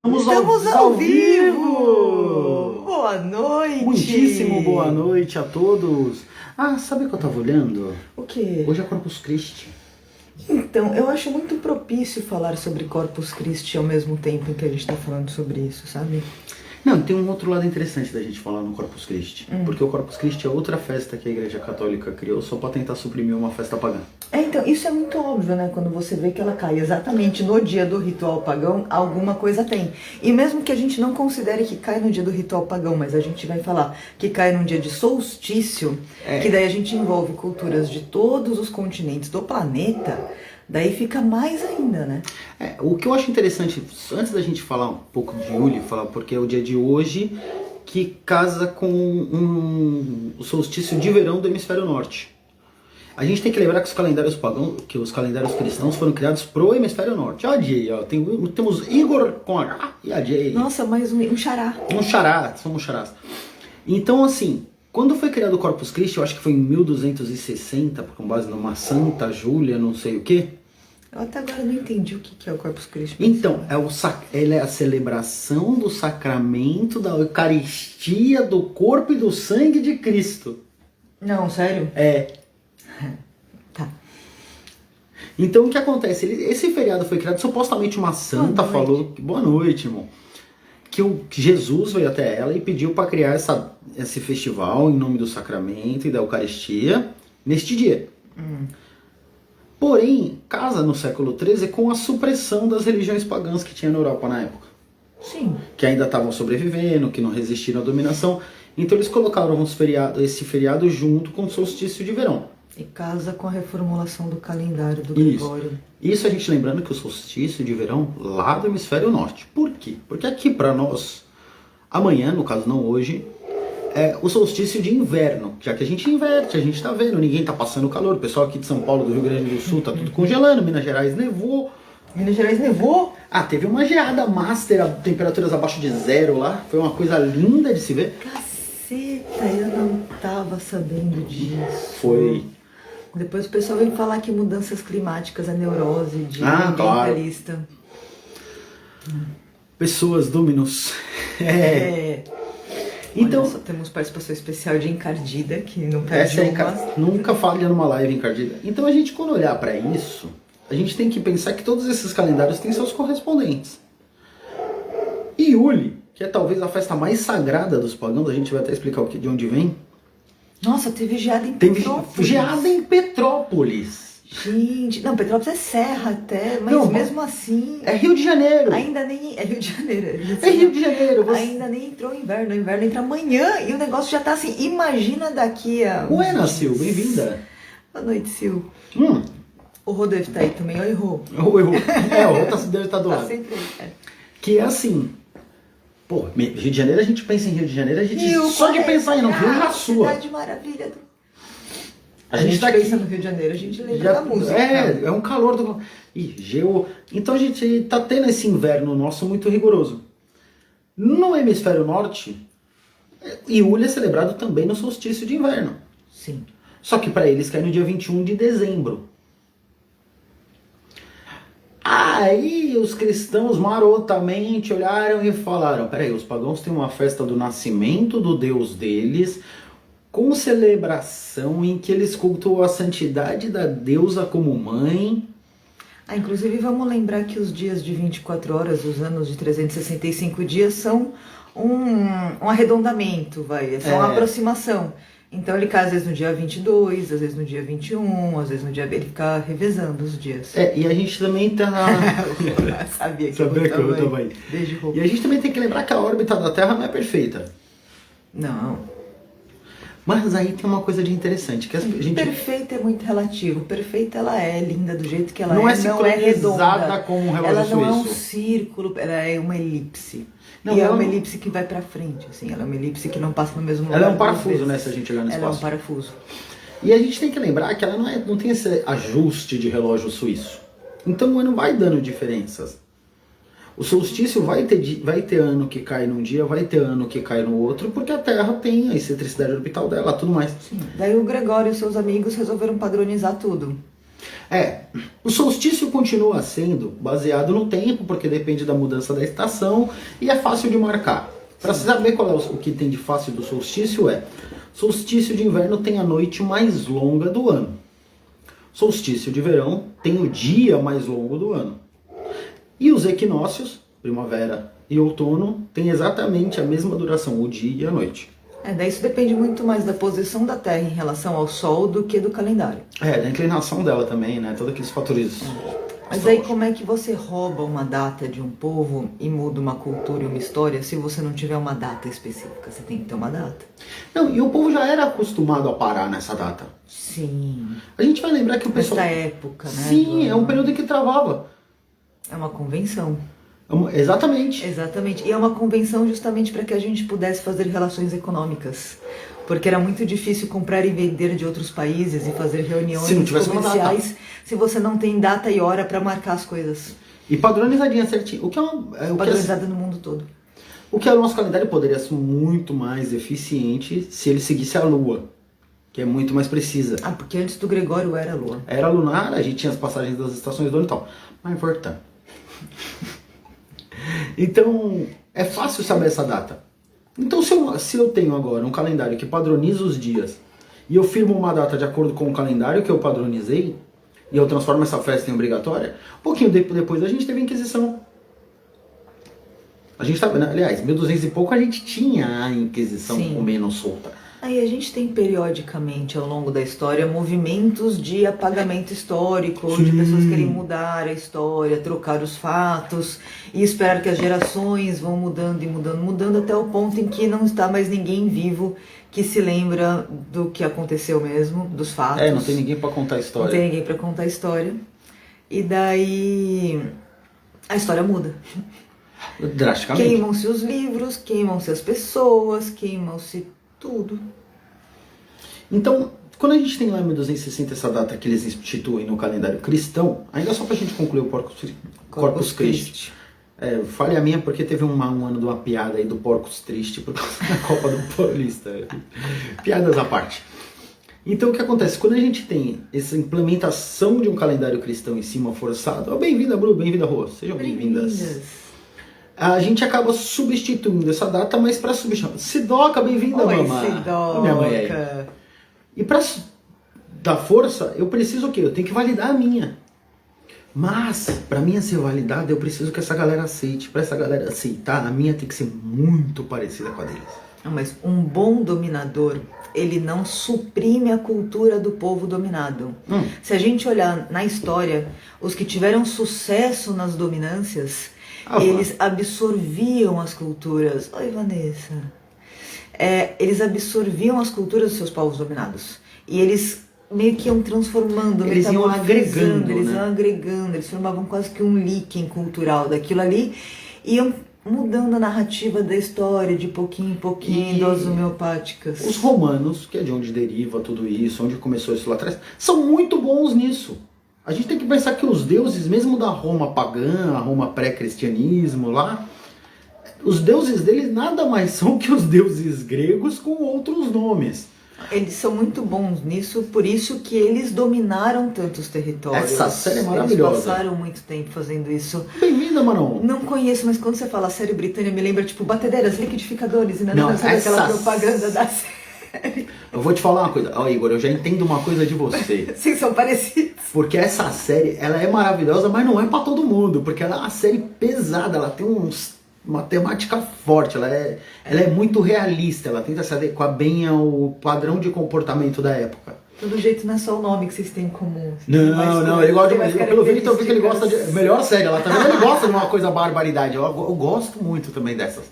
Estamos ao vivo! Boa noite! Muitíssimo boa noite a todos! Ah, sabe o que eu tava olhando? O quê? Hoje é Corpus Christi. Então, eu acho muito propício falar sobre Corpus Christi ao mesmo tempo em que a gente tá falando sobre isso, sabe? Não, tem um outro lado interessante da gente falar no Corpus Christi. Porque o Corpus Christi é outra festa que a Igreja Católica criou só pra tentar suprimir uma festa pagã. Então, isso é muito óbvio, né? Quando você vê que ela cai exatamente no dia do ritual pagão, alguma coisa tem. E mesmo que a gente não considere que cai no dia do ritual pagão, mas a gente vai falar que cai num dia de solstício, que daí a gente envolve culturas de todos os continentes do planeta, daí fica mais ainda, né? O que eu acho interessante, antes da gente falar um pouco de Yule, falar porque é o dia de hoje que casa com o solstício de verão do hemisfério norte. A gente tem que lembrar que os calendários pagãos, que os calendários cristãos foram criados pro hemisfério norte. Ó, a Jay, ó, temos Igor com H e a Jay. Nossa, mais um xará. Um xará, somos xarás. Então, assim, quando foi criado o Corpus Christi, eu acho que foi em 1260, com base numa Santa Júlia, não sei o quê. Eu até agora não entendi o que é o Corpus Christi. Então, ele é a celebração do sacramento da Eucaristia do corpo e do sangue de Cristo. Não, sério? É. Tá. Então, o que acontece? Esse feriado foi criado, supostamente uma santa falou... Boa noite, irmão. Que Jesus veio até ela e pediu para criar esse festival em nome do sacramento e da Eucaristia neste dia. Porém, casa no século XIII com a supressão das religiões pagãs que tinha na Europa na época. Sim. Que ainda estavam sobrevivendo, que não resistiram à dominação. Então eles colocaram esse feriado junto com o solstício de verão. E casa com a reformulação do calendário do Gregório. Isso a gente lembrando que o solstício de verão lá do hemisfério norte. Por quê? Porque aqui para nós, amanhã, no caso não hoje, é o solstício de inverno, já que a gente inverte, a gente tá vendo, ninguém tá passando calor, o pessoal aqui de São Paulo, do Rio Grande do Sul tá tudo congelando, Minas Gerais nevou. Minas Gerais nevou? Ah, teve uma geada master, temperaturas abaixo de zero lá, foi uma coisa linda de se ver. Caceta, eu não tava sabendo disso. Foi. Depois o pessoal vem falar que mudanças climáticas é neurose de ambientalista. Claro. Pessoas dominus. Então, olha, só temos participação especial de Encardida, que não perde nunca falha numa live Encardida. Então a gente, quando olhar para isso, a gente tem que pensar que todos esses calendários têm seus correspondentes. E Yule, que é talvez a festa mais sagrada dos pagãos, a gente vai até explicar de onde vem. Nossa, teve geada em Petrópolis. Teve geada em Petrópolis. Gente, não, Petrópolis é serra até, mas não, mesmo assim... É Rio de Janeiro. Ainda nem... É Rio de Janeiro. É Rio de Janeiro. Você... Ainda nem entrou o inverno entra amanhã e o negócio já tá assim, imagina daqui a... Buena, Sil, bem-vinda. Boa noite, Sil. O Rô deve estar aí também, oi, Rô. Oi, Rô. O Rô deve estar do lado. Tá sempre aí, Que é assim... Pô, Rio de Janeiro, a gente pensa em Rio de Janeiro, a gente só de pensar em não, Rio é a sua. Cidade maravilha do... A gente tá pensa no Rio de Janeiro, a gente lembra da música. É um calor do... Então a gente tá tendo esse inverno nosso muito rigoroso. No hemisfério norte, Yule é celebrado também no solstício de inverno. Sim. Só que para eles cai no dia 21 de dezembro. Aí os cristãos marotamente olharam e falaram, peraí, os pagãos têm uma festa do nascimento do Deus deles, com celebração em que eles cultuam a santidade da deusa como mãe. Inclusive vamos lembrar que os dias de 24 horas, os anos de 365 dias são um arredondamento, são uma aproximação. Então ele cai às vezes no dia 22, às vezes no dia 21, às vezes no dia... Ele fica revezando os dias. E a gente também tá... Sabia que eu tava aí. Beijo, e a gente também tem que lembrar que a órbita da Terra não é perfeita. Não. Mas aí tem uma coisa de interessante. Que a gente... Perfeita é muito relativo. Perfeita ela é linda do jeito que ela não é. Não é redonda como um relógio suíço. Ela não é um círculo, ela é uma elipse. Não, e é uma elipse que vai pra frente, assim. Ela é uma elipse que não passa no mesmo lugar. Ela é um parafuso, né, se a gente olhar no espaço. Ela é um parafuso. E a gente tem que lembrar que ela não tem esse ajuste de relógio suíço. Então não vai dando diferenças. O solstício vai ter ano que cai num dia, vai ter ano que cai no outro, porque a Terra tem a excentricidade orbital dela, tudo mais. Sim. Daí o Gregório e seus amigos resolveram padronizar tudo. O solstício continua sendo baseado no tempo, porque depende da mudança da estação e é fácil de marcar. Para saber qual é o que tem de fácil do solstício solstício de inverno tem a noite mais longa do ano. Solstício de verão tem o dia mais longo do ano. E os equinócios, primavera e outono, têm exatamente a mesma duração, o dia e a noite. Daí isso depende muito mais da posição da Terra em relação ao Sol do que do calendário. Da inclinação dela também, né? Todos aqueles fatores. Mas aí como é que você rouba uma data de um povo e muda uma cultura e uma história se você não tiver uma data específica? Você tem que ter uma data. Não, e o povo já era acostumado a parar nessa data. Sim. A gente vai lembrar que o pessoal... Nessa época, né? Sim, é um período em que travava. É uma convenção. Exatamente. Exatamente. E é uma convenção justamente para que a gente pudesse fazer relações econômicas. Porque era muito difícil comprar e vender de outros países e fazer reuniões comerciais se você não tem data e hora para marcar as coisas. E padronizadinha certinho. Padronizada no mundo todo. O que o nosso calendário poderia ser muito mais eficiente se ele seguisse a Lua, que é muito mais precisa. Porque antes do Gregório era a Lua. Era lunar, a gente tinha as passagens das estações do ano e tal. Mas voltando. Então, é fácil saber essa data. Então, se eu tenho agora um calendário que padroniza os dias e eu firmo uma data de acordo com o calendário que eu padronizei e eu transformo essa festa em obrigatória, um pouquinho depois a gente teve a Inquisição. A gente tá, aliás, 1200 e pouco a gente tinha a Inquisição comendo solta. Aí a gente tem periodicamente ao longo da história movimentos de apagamento histórico, de pessoas querem mudar a história, trocar os fatos e esperar que as gerações vão mudando e mudando até o ponto em que não está mais ninguém vivo que se lembra do que aconteceu mesmo, dos fatos. Não tem ninguém para contar a história. Não tem ninguém para contar a história. E daí a história muda. Drasticamente. Queimam-se os livros, queimam-se as pessoas, queimam-se tudo. Então, quando a gente tem lá em 1260 essa data que eles instituem no calendário cristão, ainda só pra gente concluir o Corpus Christi. Falha a minha porque teve um ano de uma piada aí do Porcos Triste por causa da Copa do Paulista. Piadas à parte. Então o que acontece? Quando a gente tem essa implementação de um calendário cristão em cima forçado, bem-vinda, Bru, bem-vinda, Rô, sejam bem-vindas. A gente acaba substituindo essa data, mas para substituir. Sidoca, bem-vinda, mamãe. Sidoca. Minha mãe aí. E para dar força, eu preciso o quê? Eu tenho que validar a minha. Mas, para minha ser validada, eu preciso que essa galera aceite. Para essa galera aceitar, a minha tem que ser muito parecida com a deles. Mas um bom dominador, ele não suprime a cultura do povo dominado. Se a gente olhar na história, os que tiveram sucesso nas dominâncias... eles absorviam as culturas. Oi, Vanessa. Eles absorviam as culturas dos seus povos dominados. E eles meio que iam transformando, eles iam agregando, eles iam agregando, eles formavam quase que um líquen cultural daquilo ali, iam mudando a narrativa da história de pouquinho em pouquinho, doses homeopáticas. Os romanos, que é de onde deriva tudo isso, onde começou isso lá atrás, são muito bons nisso. A gente tem que pensar que os deuses, mesmo da Roma pagã, a Roma pré-cristianismo lá, os deuses deles nada mais são que os deuses gregos com outros nomes. Eles são muito bons nisso, por isso que eles dominaram tantos territórios. Essa série é maravilhosa. Eles passaram muito tempo fazendo isso. Bem-vinda, Manon. Não conheço, mas quando você fala série britânica, me lembra tipo batedeiras, liquidificadores, e não sabe aquela propaganda da série. Eu vou te falar uma coisa. Ó, Igor, eu já entendo uma coisa de você. Sim, são parecidos. Porque essa série, ela é maravilhosa, mas não é pra todo mundo. Porque ela é uma série pesada, ela tem uma temática forte, ela é muito realista, ela tenta se adequar bem ao padrão de comportamento da época. Todo jeito não é só o nome que vocês têm em comum. Não, ele gosta de... Pelo visto eu vi que ele gosta de... Melhor série, ela também ele gosta de uma coisa barbaridade. Eu gosto muito também dessas.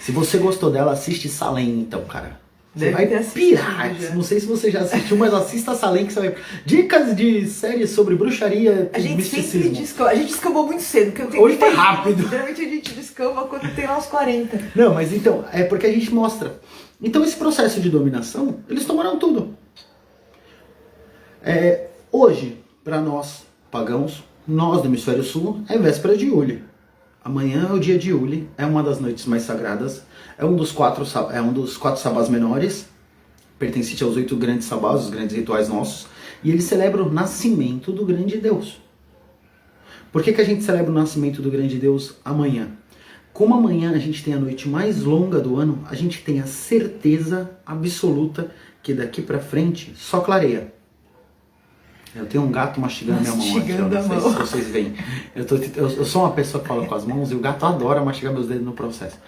Se você gostou dela, assiste Salem então, cara. Você vai pirar. Não sei se você já assistiu, mas assista Salem que você vai... Dicas de séries sobre bruxaria e misticismo. A gente descambou muito cedo. Porque hoje foi rápido. Geralmente a gente descamba quando tem lá uns 40. Não, mas então, é porque a gente mostra. Então esse processo de dominação, eles tomaram tudo. Hoje, para nós, pagãos, nós do Hemisfério Sul, é véspera de Yule. Amanhã é o dia de Yule, é uma das noites mais sagradas, é um dos quatro sabás menores, pertencente aos 8 grandes sabás, os grandes rituais nossos. E ele celebra o nascimento do grande Deus. Por que a gente celebra o nascimento do grande Deus amanhã? Como amanhã a gente tem a noite mais longa do ano, a gente tem a certeza absoluta que daqui pra frente só clareia. Eu tenho um gato mastigando minha mão aqui, não sei se vocês veem. Eu sou uma pessoa que fala com as mãos e o gato adora mastigar meus dedos no processo.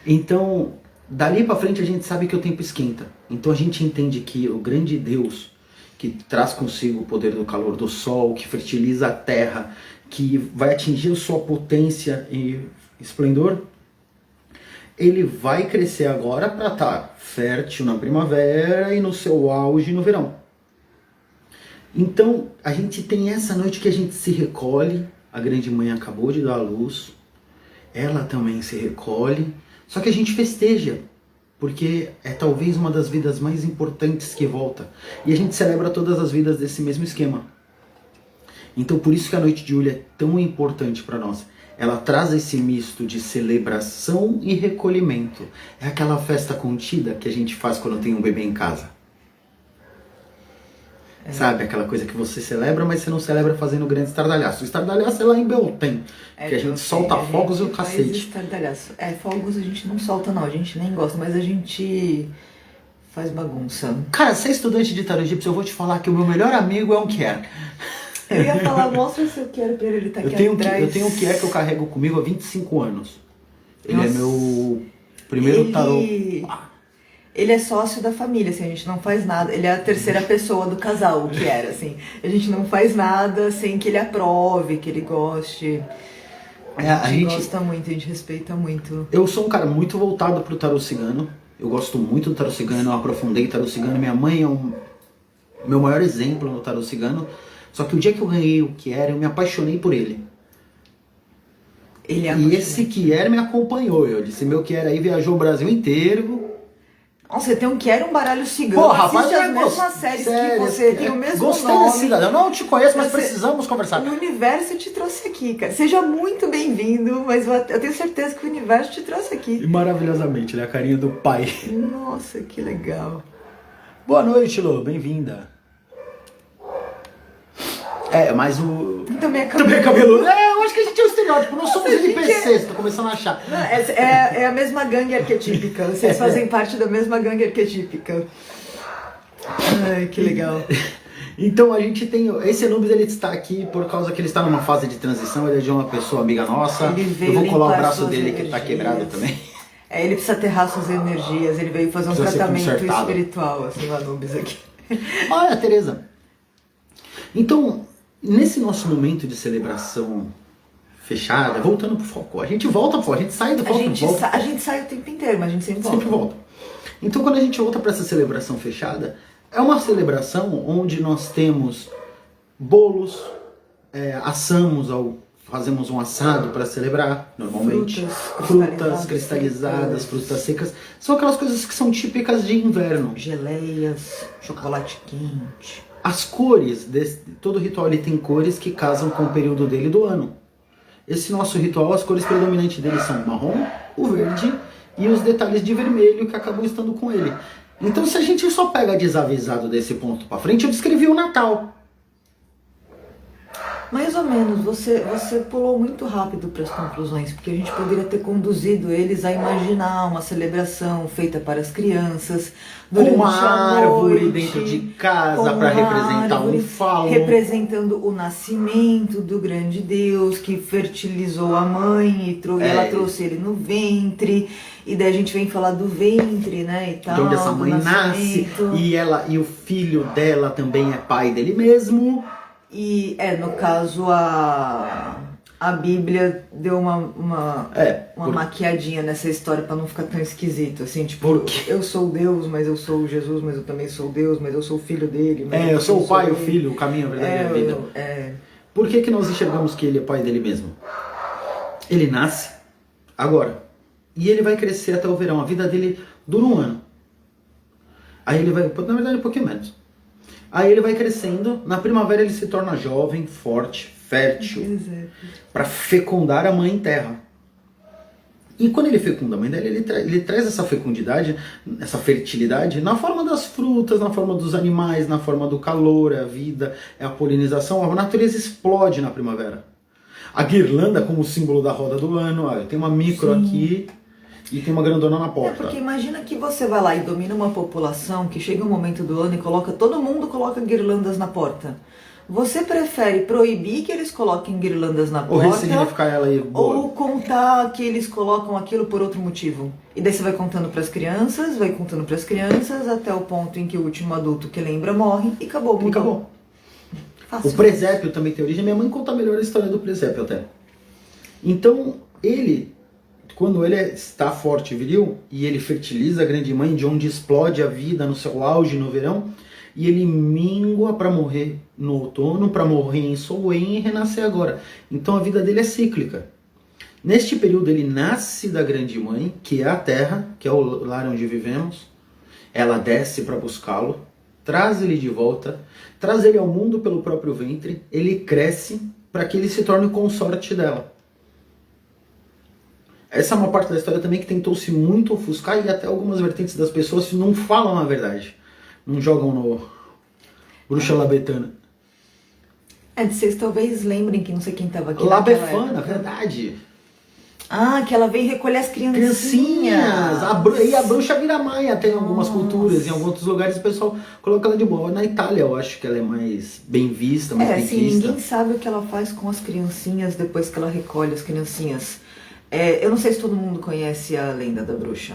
Então, dali pra frente a gente sabe que o tempo esquenta. Então a gente entende que o grande Deus, que traz consigo o poder do calor do sol, que fertiliza a terra, que vai atingir sua potência e esplendor, ele vai crescer agora para estar fértil na primavera e no seu auge no verão. Então, a gente tem essa noite que a gente se recolhe, a grande mãe acabou de dar a luz, ela também se recolhe, só que a gente festeja, porque é talvez uma das vidas mais importantes que volta. E a gente celebra todas as vidas desse mesmo esquema. Então, por isso que a noite de Uli é tão importante para nós. Ela traz esse misto de celebração e recolhimento. É aquela festa contida que a gente faz quando tem um bebê em casa. Sabe? Aquela coisa que você celebra, mas você não celebra fazendo grande estardalhaço. O estardalhaço é lá em Belém, que a gente solta fogos e o cacete. Fogos a gente não solta não, a gente nem gosta, mas a gente faz bagunça. Cara, você é estudante de tarô egípcio, eu vou te falar que o meu melhor amigo é um Kier. Eu ia falar, mostra o seu Kier pra ele, tá aqui atrás. Eu tenho um Kier que eu carrego comigo há 25 anos. Ele é meu primeiro tarô. Ele é sócio da família, assim, a gente não faz nada. Ele é a terceira pessoa do casal, o Kier, assim. A gente não faz nada sem que ele aprove, que ele goste. A gente gosta muito, a gente respeita muito. Eu sou um cara muito voltado pro tarô cigano. Eu gosto muito do tarô cigano, eu aprofundei tarô cigano. Minha mãe é o meu maior exemplo no tarô cigano. Só que o dia que eu ganhei o Kier, eu me apaixonei por ele. E esse Kier me acompanhou. Eu disse, meu Kier aí viajou o Brasil inteiro. Nossa, você tem um Kier, um baralho cigano. Pô, rapaz, assiste as mesmas séries que você, tem o mesmo gostei nome. Desse cidadão. Eu não te conheço, mas precisamos conversar. O universo te trouxe aqui, cara. Seja muito bem-vindo, mas eu tenho certeza que o universo te trouxe aqui. E maravilhosamente, né? A carinha do pai. Nossa, que legal. Boa noite, Lô. Bem-vinda. Mas o... Também é cabeludo. Eu acho que a gente é um estereótipo. Nós somos NPCs, tô começando a achar. Não, é a mesma gangue arquetípica. Vocês fazem parte da mesma gangue arquetípica. Ai, que legal. Então a gente tem... Esse Anubis, ele está aqui por causa que ele está numa fase de transição. Ele é de uma pessoa amiga nossa. Eu vou colar o braço dele que está quebrado também. Ele precisa aterrar suas energias. Ele veio fazer um tratamento espiritual, assim, o Anubis aqui. Olha, Tereza. Então... Nesse nosso momento de celebração fechada, voltando pro foco, a gente volta pro foco, a gente sai do foco e volta. A gente sai o tempo inteiro, mas a gente sempre volta. Sempre volta. Então quando a gente volta para essa celebração fechada, é uma celebração onde nós temos bolos, fazemos um assado para celebrar, normalmente. Frutas cristalizadas, frutas secas. São aquelas coisas que são típicas de inverno. Geleias, chocolate quente. As cores, todo ritual ele tem cores que casam com o período dele do ano. Esse nosso ritual, as cores predominantes dele são o marrom, o verde e os detalhes de vermelho que acabam estando com ele. Então se a gente só pega desavisado desse ponto pra frente, eu descrevi o Natal. Mais ou menos, você pulou muito rápido para as conclusões, porque a gente poderia ter conduzido eles a imaginar uma celebração feita para as crianças, durante uma árvore noite, dentro de casa para representar um falo. Representando o nascimento do grande Deus que fertilizou a mãe e ela trouxe ele no ventre. E daí a gente vem falar do ventre, né, e tal. De onde essa mãe nasce, e o filho dela também é pai dele mesmo. E, no caso, a Bíblia deu uma maquiadinha nessa história pra não ficar tão esquisito, assim, tipo, eu sou Deus, mas eu sou Jesus, mas eu também sou Deus, mas eu sou o filho dele. Mas eu sou o pai, o filho, o caminho, a verdade e a vida. Por que nós enxergamos que ele é pai dele mesmo? Ele nasce agora, e ele vai crescer até o verão, a vida dele dura um ano. Aí ele vai, na verdade um pouquinho menos. Aí ele vai crescendo, na primavera ele se torna jovem, forte, fértil, para fecundar a mãe terra. E quando ele fecunda a mãe dela, ele traz essa fecundidade, essa fertilidade na forma das frutas, na forma dos animais, na forma do calor, é a vida, é a polinização. A natureza explode na primavera. A guirlanda como símbolo da roda do ano, ó, tem uma micro Sim. aqui e tem uma grandona na É porta. porque imagina que você vai lá e domina uma população que chega um momento do ano e todo mundo coloca guirlandas na porta. Você prefere proibir que eles coloquem guirlandas na Ou porta ressignificar ela aí, boa. ou contar que eles colocam aquilo por outro motivo? E daí você vai contando para as crianças, até o ponto em que o último adulto que lembra morre e acabou. E acabou. Fácil. O presépio também tem origem. Minha mãe conta melhor a história do presépio até. Então, ele, quando ele está forte e viril, e ele fertiliza a grande mãe, de onde explode a vida no seu auge no verão, e ele mingua para morrer no outono, para morrer em Soen e renascer agora. Então a vida dele é cíclica. Neste período ele nasce da grande mãe, que é a terra, que é o lar onde vivemos. Ela desce para buscá-lo, traz ele de volta, traz ele ao mundo pelo próprio ventre, ele cresce para que ele se torne o consorte dela. Essa é uma parte da história também que tentou-se muito ofuscar, e até algumas vertentes das pessoas não falam a verdade. Não jogam no Bruxa Labetana. Vocês talvez lembrem que não sei quem estava aqui. Labefana, verdade. Ah, que ela veio recolher as criancinhas. E a bruxa vira mãe até em algumas culturas, em alguns outros lugares o pessoal coloca ela de boa. Na Itália eu acho que ela é mais bem vista, mais bem assim, vista. ninguém sabe o que ela faz com as criancinhas depois que ela recolhe as criancinhas. Eu não sei se todo mundo conhece a lenda da bruxa.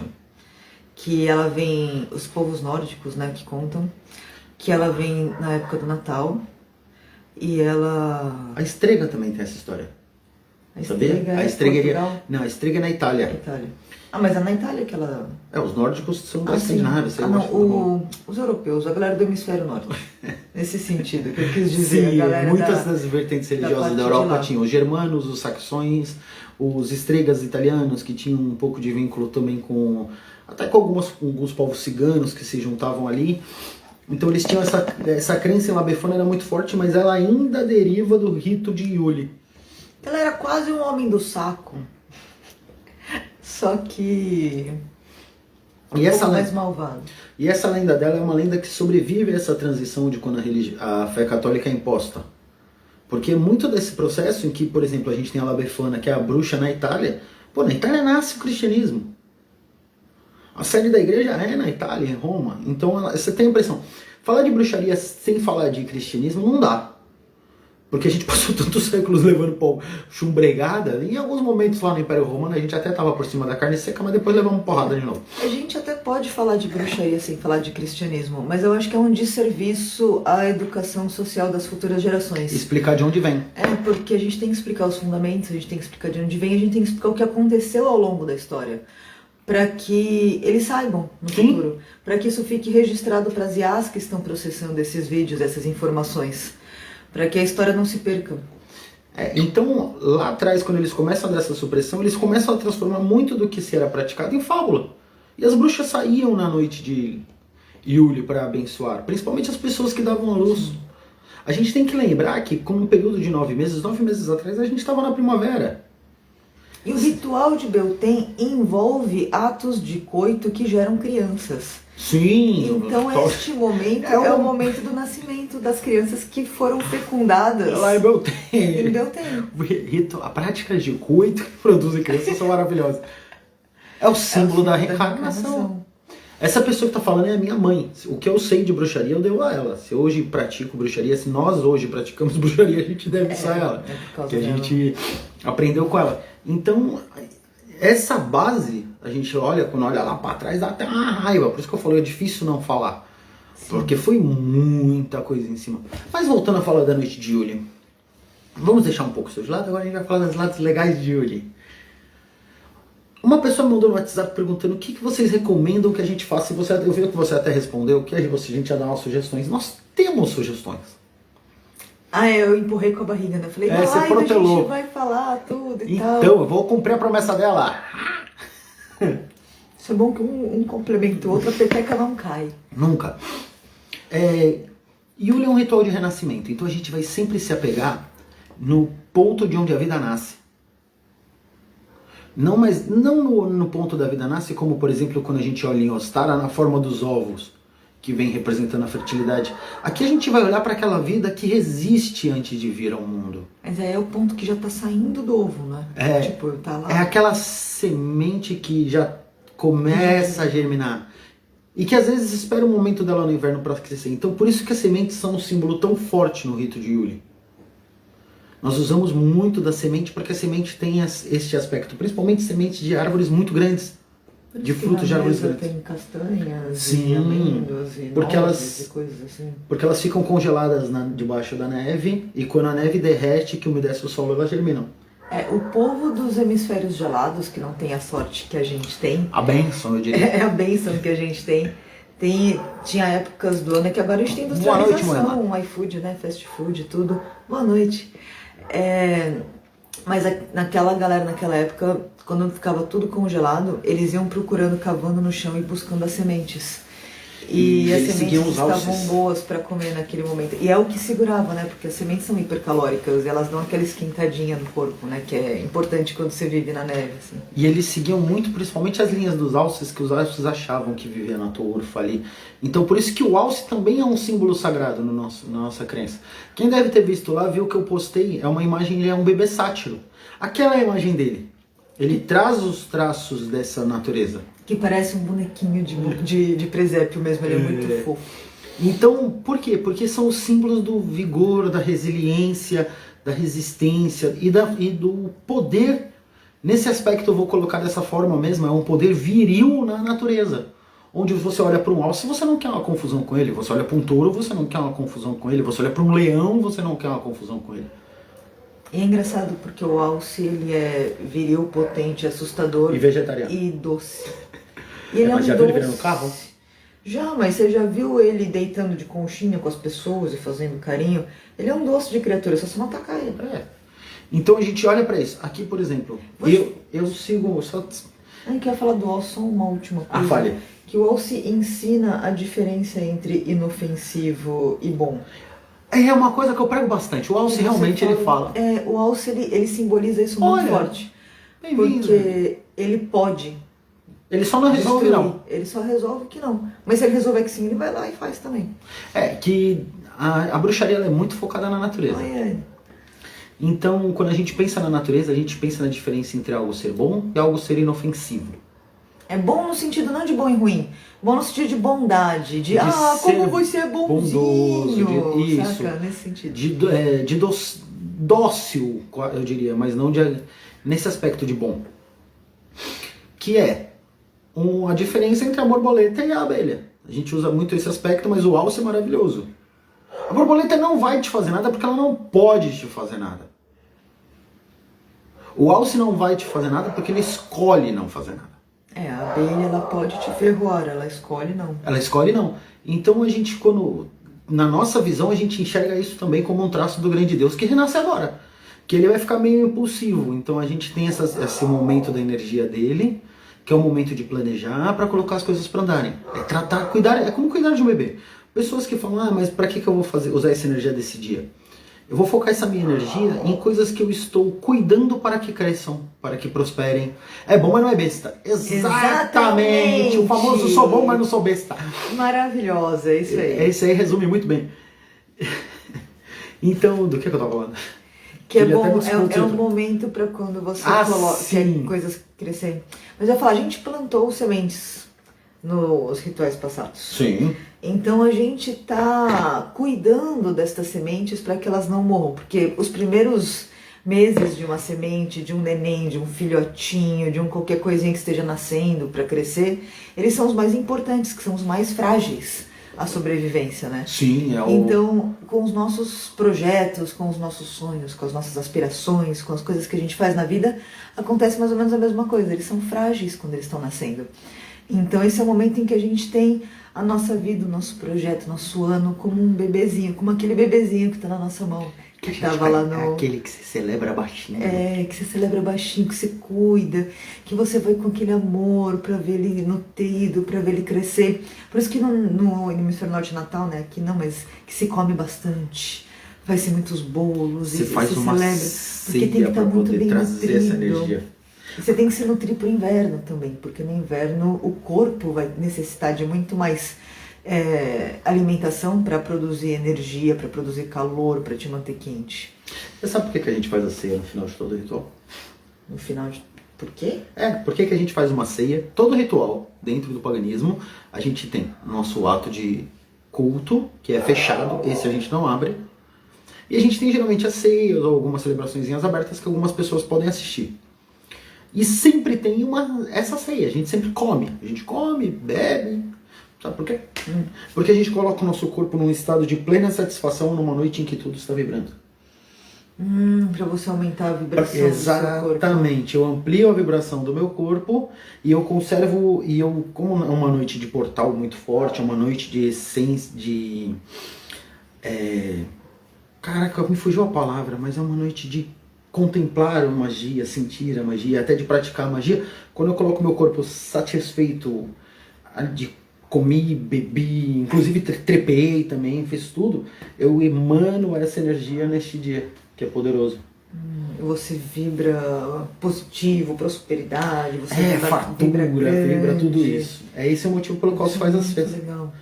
Que ela vem, os povos nórdicos, né, que contam, que ela vem na época do Natal e ela... A Estrega também tem essa história. A Sabia? Estrega A Estrega Portugal? Não, a Estrega é na Itália. Itália. Ah, mas é na Itália que ela... Os nórdicos são da sim. Escandinávia. Não, os europeus, a galera do hemisfério norte. Nesse sentido, que eu quis dizer. Sim, a galera muitas das vertentes religiosas parte da de Europa lá. tinham os germanos, os saxões, os estregas italianos, que tinham um pouco de vínculo também com... até com alguns povos ciganos que se juntavam ali. Então eles tinham essa crença em Labefana, era muito forte, mas ela ainda deriva do rito de Yule. Ela era quase um homem do saco. Só que... E essa, mais malvado. E essa lenda dela é uma lenda que sobrevive a essa transição de quando a fé católica é imposta. Porque muito desse processo em que, por exemplo, a gente tem a Labefana, que é a bruxa na Itália, na Itália nasce o cristianismo. A sede da igreja é na Itália, em Roma. Então você tem a impressão. Falar de bruxaria sem falar de cristianismo não dá. Porque a gente passou tantos séculos levando pau chumbregada. Em alguns momentos lá no Império Romano a gente até estava por cima da carne seca, mas depois levamos porrada de novo. A gente até pode falar de bruxaria sem falar de cristianismo, mas eu acho que é um desserviço à educação social das futuras gerações. Explicar de onde vem. Porque a gente tem que explicar os fundamentos, a gente tem que explicar de onde vem, a gente tem que explicar o que aconteceu ao longo da história. Para que eles saibam no futuro. Para que isso fique registrado para as IAs que estão processando esses vídeos, essas informações. Para que a história não se perca. Então, lá atrás, quando eles começam a dar essa supressão, eles começam a transformar muito do que se era praticado em fábula. E as bruxas saíam na noite de Yule para abençoar, principalmente as pessoas que davam a luz. A gente tem que lembrar que, com um período de 9 meses atrás, a gente estava na primavera. E o ritual de Beltane envolve atos de coito que geram crianças. Sim. Então este momento é o momento do nascimento das crianças que foram fecundadas lá em Beltane. Em Beltane. A prática de coito que produzem crianças são maravilhosas. É o símbolo da reencarnação. Essa pessoa que está falando é a minha mãe. O que eu sei de bruxaria eu devo a ela. Se hoje pratico bruxaria, se nós hoje praticamos bruxaria, a gente deve isso a ela. Que a gente aprendeu com ela. Então, essa base, a gente olha, quando olha lá para trás, dá até uma raiva. Por isso que eu falei, é difícil não falar. Sim. Porque foi muita coisa em cima. Mas voltando a falar da noite de Yule. Vamos deixar um pouco isso de lado, agora a gente vai falar das lados legais de Yule. Uma pessoa me mandou no WhatsApp perguntando o que vocês recomendam que a gente faça. Eu vi que você até respondeu, que a gente ia dar umas sugestões. Nós temos sugestões. Eu empurrei com a barriga, né? Eu falei, você protelou. A gente vai falar tudo e tal. Então, eu vou cumprir a promessa dela. Isso é bom que um complementa o outro, a peteca não cai. Nunca. Yule é um ritual de renascimento, então a gente vai sempre se apegar no ponto de onde a vida nasce. Não, mas não no ponto da vida nasce, como por exemplo quando a gente olha em Ostara na forma dos ovos, que vem representando a fertilidade. Aqui a gente vai olhar para aquela vida que resiste antes de vir ao mundo. Mas aí é o ponto que já tá saindo do ovo, né? Tipo, tá lá. É aquela semente que já começa a germinar. E que às vezes espera o momento dela no inverno para crescer. Então por isso que as sementes são um símbolo tão forte no rito de Yule. Nós usamos muito da semente porque a semente tem este aspecto. Principalmente sementes de árvores muito grandes. De frutos de árvores grandes. Tem castanhas, sim, e amêndoas, e porque nozes, e coisas assim. Porque elas ficam congeladas debaixo da neve, e quando a neve derrete, que umedece o solo, elas germinam. O povo dos hemisférios gelados, que não tem a sorte que a gente tem. A bênção, eu diria. É a bênção que a gente tem. Tinha épocas do ano que agora a gente tem industrialização, iFood, né? Fast food, tudo. Boa noite. Mas naquela galera, naquela época, quando ficava tudo congelado, eles iam procurando, cavando no chão e buscando as sementes. E as sementes estavam boas para comer naquele momento. E é o que segurava, né? Porque as sementes são hipercalóricas e elas dão aquela esquentadinha no corpo, né? Que é importante quando você vive na neve, assim. E eles seguiam muito, principalmente as linhas dos alces, que os alces achavam que vivia na Tourfa ali. Então por isso que o alce também é um símbolo sagrado na nossa crença. Quem deve ter visto lá, viu que eu postei, é uma imagem, ele é um bebê sátiro. Aquela é a imagem dele. Ele traz os traços dessa natureza. Que parece um bonequinho de presépio mesmo, ele é muito fofo. Então, por quê? Porque são os símbolos do vigor, da resiliência, da resistência e do poder. Nesse aspecto eu vou colocar dessa forma mesmo, é um poder viril na natureza. Onde você olha para um alce, você não quer uma confusão com ele. Você olha para um touro, você não quer uma confusão com ele. Você olha para um leão, você não quer uma confusão com ele. E é engraçado porque o alce, ele é viril, potente, assustador e vegetariano e doce. E ele mas já viu ele virando carro? Já, mas você já viu ele deitando de conchinha com as pessoas e fazendo carinho? Ele é um doce de criatura, só se não atacar ele. Então a gente olha pra isso. Aqui, por exemplo, eu sigo... Eu queria falar do alce, só uma última coisa. Fale. Que o alce ensina a diferença entre inofensivo e bom. É uma coisa que eu prego bastante. O alce realmente ele fala. O alce ele simboliza isso muito forte. Porque ele pode. Ele só não resolve, não. Ele só resolve que não. Mas se ele resolver que sim, ele vai lá e faz também. Que a bruxaria ela é muito focada na natureza. Então, quando a gente pensa na natureza, a gente pensa na diferença entre algo ser bom e algo ser inofensivo. É bom no sentido não de bom e ruim. Bom no sentido de bondade. De como você é bonzinho. Bondoso, saca? Nesse sentido. De dócil, eu diria, mas não nesse aspecto de bom. Que é a diferença entre a borboleta e a abelha. A gente usa muito esse aspecto, mas o alce é maravilhoso. A borboleta não vai te fazer nada porque ela não pode te fazer nada. O alce não vai te fazer nada porque ele escolhe não fazer nada. A abelha ela pode te ferroar, ela escolhe não. Ela escolhe não. Então a gente, na nossa visão, a gente enxerga isso também como um traço do grande Deus que renasce agora. Que ele vai ficar meio impulsivo. Então a gente tem esse momento da energia dele, que é o momento de planejar para colocar as coisas para andarem. Cuidar, é como cuidar de um bebê. Pessoas que falam, mas para que eu vou usar essa energia desse dia? Eu vou focar essa minha energia em coisas que eu estou cuidando para que cresçam, para que prosperem. É bom, mas não é besta. Exatamente! O famoso sou bom, mas não sou besta. Maravilhosa, é isso aí. Isso aí resume muito bem. Então, do que eu tava falando? Que é bom, é um momento para quando você coloca coisas crescerem. Mas eu ia falar, a gente plantou sementes nos rituais passados. Sim. Então a gente tá cuidando destas sementes para que elas não morram. Porque os primeiros meses de uma semente, de um neném, de um filhotinho, de qualquer coisinha que esteja nascendo para crescer, eles são os mais importantes, que são os mais frágeis à sobrevivência, né? Sim, Então, com os nossos projetos, com os nossos sonhos, com as nossas aspirações, com as coisas que a gente faz na vida, acontece mais ou menos a mesma coisa. Eles são frágeis quando eles estão nascendo. Então esse é o momento em que a gente tem a nossa vida, o nosso projeto, nosso ano como um bebezinho, como aquele bebezinho que está na nossa mão. Que estava lá no... Aquele que se celebra baixinho. Que você celebra baixinho, que você cuida, que você vai com aquele amor para ver ele nutrido, para ver ele crescer. Por isso que no hemisfério norte Natal, né, aqui não, mas que se come bastante. Vai ser muitos bolos você e faz se uma celebra. Porque tem que estar muito bem nutrido. Essa energia. E você tem que se nutrir pro inverno também, porque no inverno o corpo vai necessitar de muito mais alimentação para produzir energia, para produzir calor, para te manter quente. Você sabe por que a gente faz a ceia no final de todo o ritual? No final de... Por quê? Por que a gente faz uma ceia? Todo ritual, dentro do paganismo, a gente tem o nosso ato de culto, que é fechado, esse a gente não abre. E a gente tem geralmente as ceias ou algumas celebraçõezinhas abertas que algumas pessoas podem assistir. E sempre tem essa ceia, a gente sempre come. A gente come, bebe. Sabe por quê? Porque a gente coloca o nosso corpo num estado de plena satisfação numa noite em que tudo está vibrando. Para você aumentar a vibração do seu corpo. Exatamente, eu amplio a vibração do meu corpo e eu conservo, como é uma noite de portal muito forte, é uma noite de essência, caraca, me fugiu a palavra, mas é uma noite de contemplar a magia, sentir a magia, até de praticar a magia. Quando eu coloco meu corpo satisfeito, de comi, bebi, inclusive trepei também, fiz tudo, eu emano essa energia neste dia, que é poderoso. Você vibra positivo, prosperidade, você fartura, vibra tudo isso. Esse é o motivo pelo qual se faz as festas. Legal.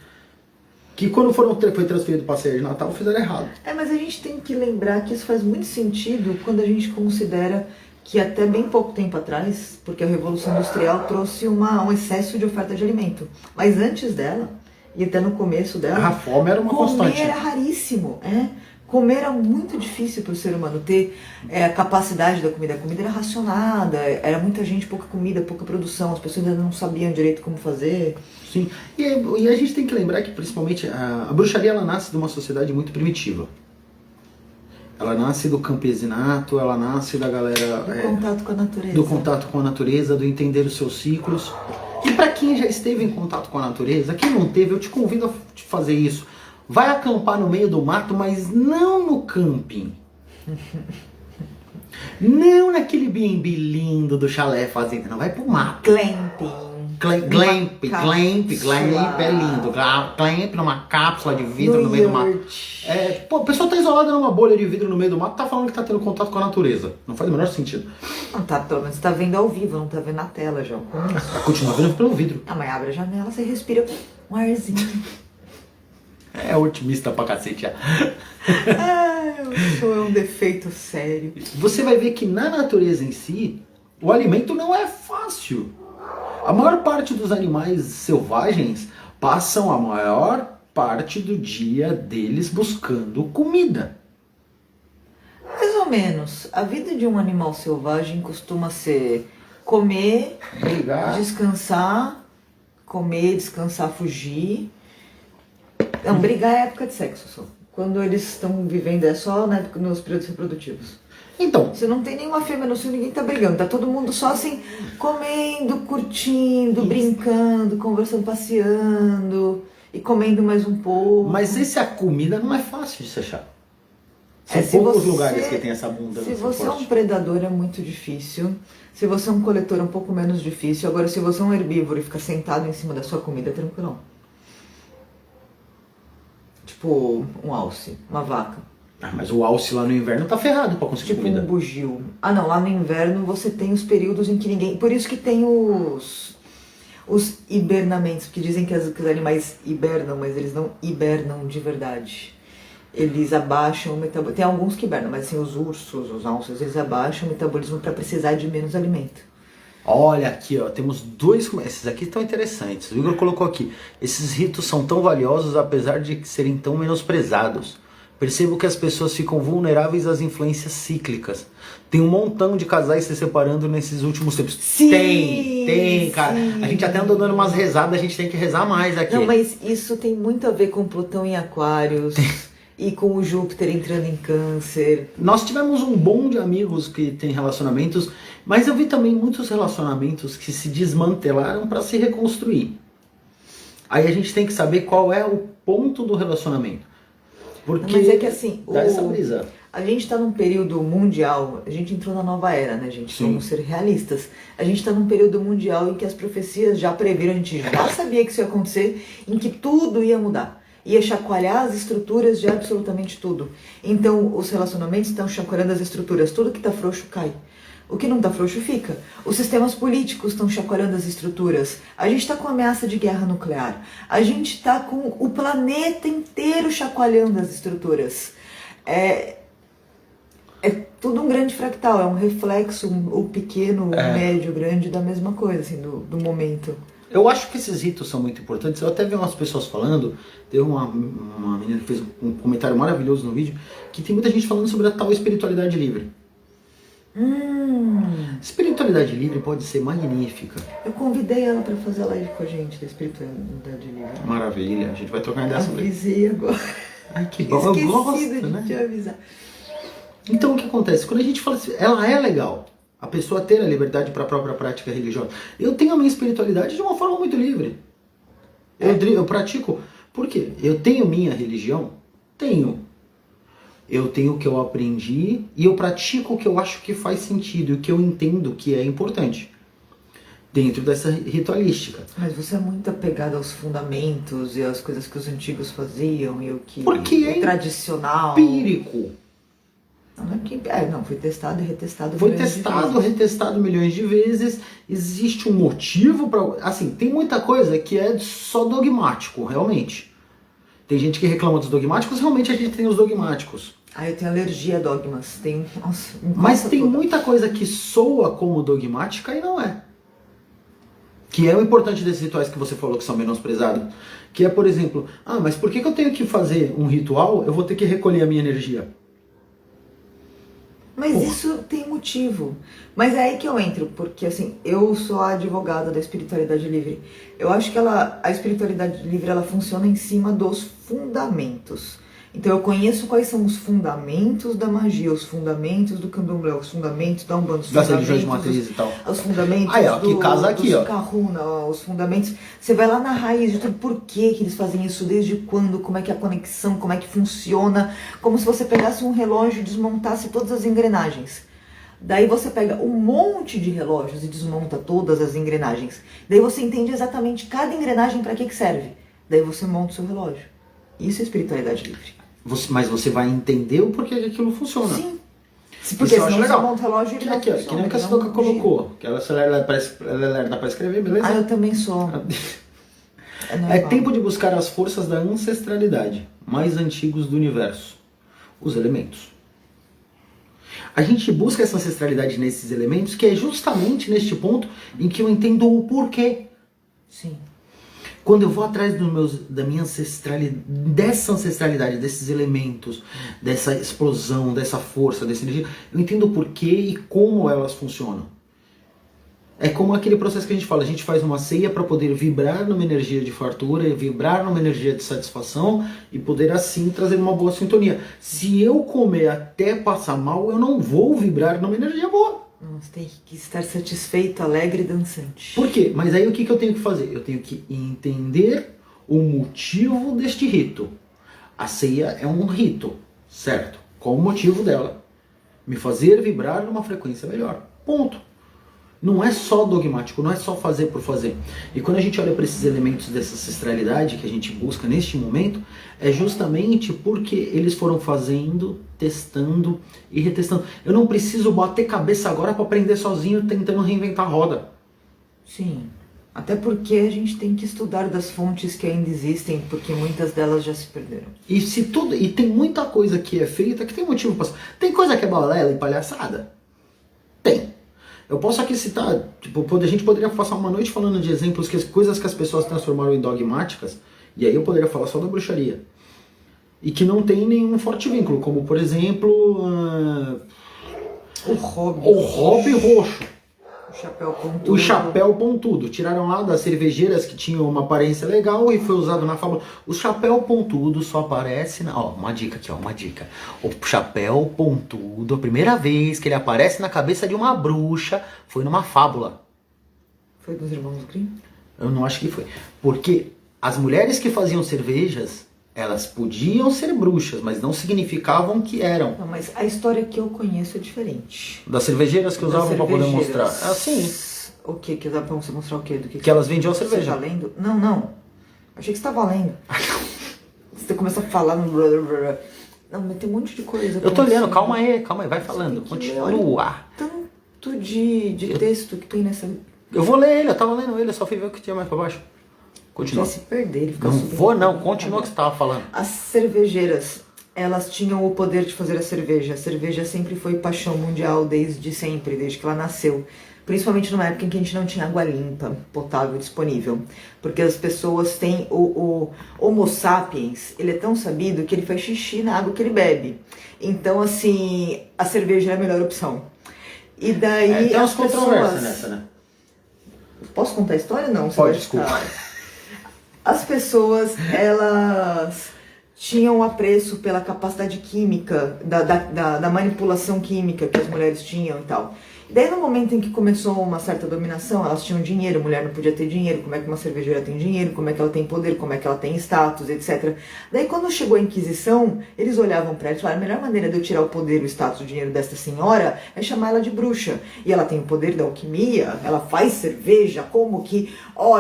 Que quando foi transferido para a ceia de Natal, fizeram errado. Mas a gente tem que lembrar que isso faz muito sentido quando a gente considera que até bem pouco tempo atrás, porque a Revolução Industrial trouxe um excesso de oferta de alimento. Mas antes dela, e até no começo dela, a fome era uma constante. Comer era raríssimo, Comer era muito difícil para o ser humano ter a capacidade da comida. A comida era racionada, era muita gente, pouca comida, pouca produção, as pessoas ainda não sabiam direito como fazer. Sim, e a gente tem que lembrar que principalmente a bruxaria ela nasce de uma sociedade muito primitiva. Ela nasce do campesinato, ela nasce da galera... Do contato com a natureza. Do contato com a natureza, do entender os seus ciclos. E para quem já esteve em contato com a natureza, quem não teve, eu te convido a fazer isso. Vai acampar no meio do mato, mas não no camping. Não naquele B&B lindo do chalé fazenda, não. Vai pro mato. Glamping. Glamp é lindo. Glamp numa cápsula de vidro no meio do mato. A pessoa tá isolada numa bolha de vidro no meio do mato, tá falando que tá tendo contato com a natureza. Não faz o menor sentido. Não tá, pelo menos tá vendo ao vivo, não tá vendo na tela, João. Continua vendo pelo vidro. Mas abre a janela, você respira um arzinho. É otimista pra cacete. Eu sou um defeito sério. Você vai ver que na natureza em si, o alimento não é fácil. A maior parte dos animais selvagens passam a maior parte do dia deles buscando comida. Mais ou menos. A vida de um animal selvagem costuma ser comer, brigar, descansar, fugir. Não, brigar é época de sexo só. Quando eles estão vivendo é só na época, nos períodos reprodutivos. Então, você não tem nenhuma fêmea no cio, ninguém tá brigando. Tá todo mundo só assim, comendo, curtindo, brincando, conversando, passeando e comendo mais um pouco. Mas a comida não é fácil de se achar. São poucos lugares que tem essa abundância. Se você forte. É um predador, é muito difícil. Se você é um coletor, é um pouco menos difícil. Agora, se você é um herbívoro e fica sentado em cima da sua comida, é tranquilão. Tipo um alce, uma vaca. Mas o alce lá no inverno tá ferrado pra conseguir comida. Tipo um bugio. Não, lá no inverno você tem os períodos em que ninguém... Por isso que tem os hibernamentos, porque dizem que os animais hibernam, mas eles não hibernam de verdade. Eles abaixam o metabolismo. Tem alguns que hibernam, mas assim, os ursos, os alces, eles abaixam o metabolismo para precisar de menos alimento. Olha aqui, ó, temos dois... Esses aqui estão interessantes. O Igor colocou aqui. Esses ritos são tão valiosos apesar de serem tão menosprezados. Percebo que as pessoas ficam vulneráveis às influências cíclicas. Tem um montão de casais se separando nesses últimos tempos. Sim, tem, cara. Sim. A gente até andou dando umas rezadas, a gente tem que rezar mais aqui. Não, mas isso tem muito a ver com Plutão em Aquários e com o Júpiter entrando em Câncer. Nós tivemos um bom de amigos que têm relacionamentos, mas eu vi também muitos relacionamentos que se desmantelaram para se reconstruir. Aí a gente tem que saber qual é o ponto do relacionamento. Porque mas é que assim, dá essa brisa. A gente está num período mundial, a gente entrou na nova era, né, gente? Sim. Vamos ser realistas. A gente está num período mundial em que as profecias já previram, a gente já sabia que isso ia acontecer, em que tudo ia mudar. Ia chacoalhar as estruturas de absolutamente tudo. Então, os relacionamentos estão chacoalhando as estruturas. Tudo que está frouxo cai. O que não tá frouxo fica. Os sistemas políticos estão chacoalhando as estruturas. A gente está com ameaça de guerra nuclear. A gente está com o planeta inteiro chacoalhando as estruturas. É tudo um grande fractal, é um reflexo, o pequeno, o médio, o grande, da mesma coisa, assim, do momento. Eu acho que esses ritos são muito importantes. Eu até vi umas pessoas falando, teve uma menina que fez um comentário maravilhoso no vídeo, que tem muita gente falando sobre a tal espiritualidade livre. Espiritualidade livre pode ser magnífica. Eu convidei ela para fazer a live com a gente da espiritualidade livre. Maravilha, a gente vai trocar ideia sobre isso. Avisei agora. Ai, que bom, eu gosto, de te avisar. Então o que acontece? Quando a gente fala assim, ela é legal, a pessoa ter a liberdade para a própria prática religiosa. Eu tenho a minha espiritualidade de uma forma muito livre. Eu pratico. Por quê? Eu tenho minha religião? Tenho. Eu tenho o que eu aprendi e eu pratico o que eu acho que faz sentido e o que eu entendo que é importante. Dentro dessa ritualística. Mas você é muito apegado aos fundamentos e às coisas que os antigos faziam e o que porque o tradicional. Empírico. Não, foi testado e retestado. Foi testado, retestado milhões de vezes. Existe um motivo para. Assim, tem muita coisa que é só dogmático, realmente. Tem gente que reclama dos dogmáticos, realmente a gente tem os dogmáticos. Eu tenho alergia a dogmas. Mas tem muita coisa que soa como dogmática e não é. Que é o importante desses rituais que você falou que são menosprezados. Que é, por exemplo, mas por que eu tenho que fazer um ritual? Eu vou ter que recolher a minha energia. Mas isso tem motivo. Mas é aí que eu entro, porque assim, eu sou a advogada da espiritualidade livre. Eu acho que a espiritualidade livre, ela funciona em cima dos fundamentos. Então eu conheço quais são os fundamentos da magia, os fundamentos do candomblé, os fundamentos da Umbanda, os das fundamentos religiões de matriz e tal. Os fundamentos que casa aqui, do Kahuna, os fundamentos. Você vai lá na raiz de tudo, por que eles fazem isso, desde quando, como é que é a conexão, como é que funciona, como se você pegasse um relógio e desmontasse todas as engrenagens. Daí você pega um monte de relógios e desmonta todas as engrenagens. Daí você entende exatamente cada engrenagem para que serve. Daí você monta o seu relógio. Isso é espiritualidade livre. Mas você vai entender o porquê que aquilo funciona. Sim. Porque senão você monta o relógio e ele não aqui, funciona. que nem o que a Sidoca colocou. Que ela dá para escrever, beleza? Eu também sou. É tempo de buscar as forças da ancestralidade, mais antigos do universo. Os elementos. A gente busca essa ancestralidade nesses elementos, que é justamente neste ponto em que eu entendo o porquê. Sim. Quando eu vou atrás da minha ancestralidade, dessa ancestralidade, desses elementos, dessa explosão, dessa força, dessa energia, eu entendo o porquê e como elas funcionam. É como aquele processo que a gente faz uma ceia para poder vibrar numa energia de fartura, vibrar numa energia de satisfação e poder assim trazer uma boa sintonia. Se eu comer até passar mal, eu não vou vibrar numa energia boa. Você tem que estar satisfeito, alegre e dançante. Por quê? Mas aí o que eu tenho que fazer? Eu tenho que entender o motivo deste rito. A ceia é um rito, certo? Qual o motivo dela? Me fazer vibrar numa frequência melhor. Ponto. Não é só dogmático, não é só fazer por fazer. E quando a gente olha para esses elementos dessa ancestralidade que a gente busca neste momento, é justamente porque eles foram fazendo, testando e retestando. Eu não preciso bater cabeça agora para aprender sozinho tentando reinventar a roda. Sim. Até porque a gente tem que estudar das fontes que ainda existem, porque muitas delas já se perderam. E tem muita coisa que é feita que tem motivo para... Tem coisa que é balela e palhaçada? Tem. Eu posso aqui citar, a gente poderia passar uma noite falando de exemplos, coisas que as pessoas transformaram em dogmáticas, e aí eu poderia falar só da bruxaria. E que não tem nenhum forte vínculo, como por exemplo... O hobby roxo. O chapéu pontudo. Tiraram lá das cervejeiras que tinham uma aparência legal e foi usado na fábula. O chapéu pontudo só aparece na... uma dica aqui, uma dica. O chapéu pontudo, a primeira vez que ele aparece na cabeça de uma bruxa foi numa fábula. Foi dos Irmãos Grimm? Eu não acho que foi. Porque as mulheres que faziam cervejas, elas podiam ser bruxas, mas não significavam que eram. Não, mas a história que eu conheço é diferente. Das cervejeiras que usavam para poder mostrar. Assim. O que? Que usavam para você mostrar o quê? Do que elas vendiam cerveja. Você tá lendo? Não. Achei que você tava lendo. Você começa a falar no... Não, mas tem um monte de coisa. Eu tô lendo, calma aí, vai falando. Continua. tanto de texto que tem nessa... Eu vou ler ele, eu tava lendo ele, eu só fui ver o que tinha mais pra baixo. Continua. Vai se perder, ele fica Não subindo. vou não, continua o que você tava falando. As cervejeiras, elas tinham o poder de fazer a cerveja. A cerveja sempre foi paixão mundial desde sempre, desde que ela nasceu. Principalmente numa época em que a gente não tinha água limpa, potável, disponível. Porque as pessoas têm... O Homo sapiens, ele é tão sabido que ele faz xixi na água que ele bebe. Então, assim, a cerveja é a melhor opção. E daí tem umas as controvérsias pessoas... nessa, né? Posso contar a história? Não. Você Pode, vai desculpa. ficar- As pessoas, elas tinham apreço pela capacidade química, da manipulação química que as mulheres tinham e tal. E daí no momento em que começou uma certa dominação, elas tinham dinheiro, mulher não podia ter dinheiro, como é que uma cervejeira tem dinheiro, como é que ela tem poder, como é que ela tem status, etc. Daí quando chegou a Inquisição, eles olhavam para ela e falaram, a melhor maneira de eu tirar o poder, o status, o dinheiro desta senhora é chamar ela de bruxa. E ela tem o poder da alquimia, ela faz cerveja, como que,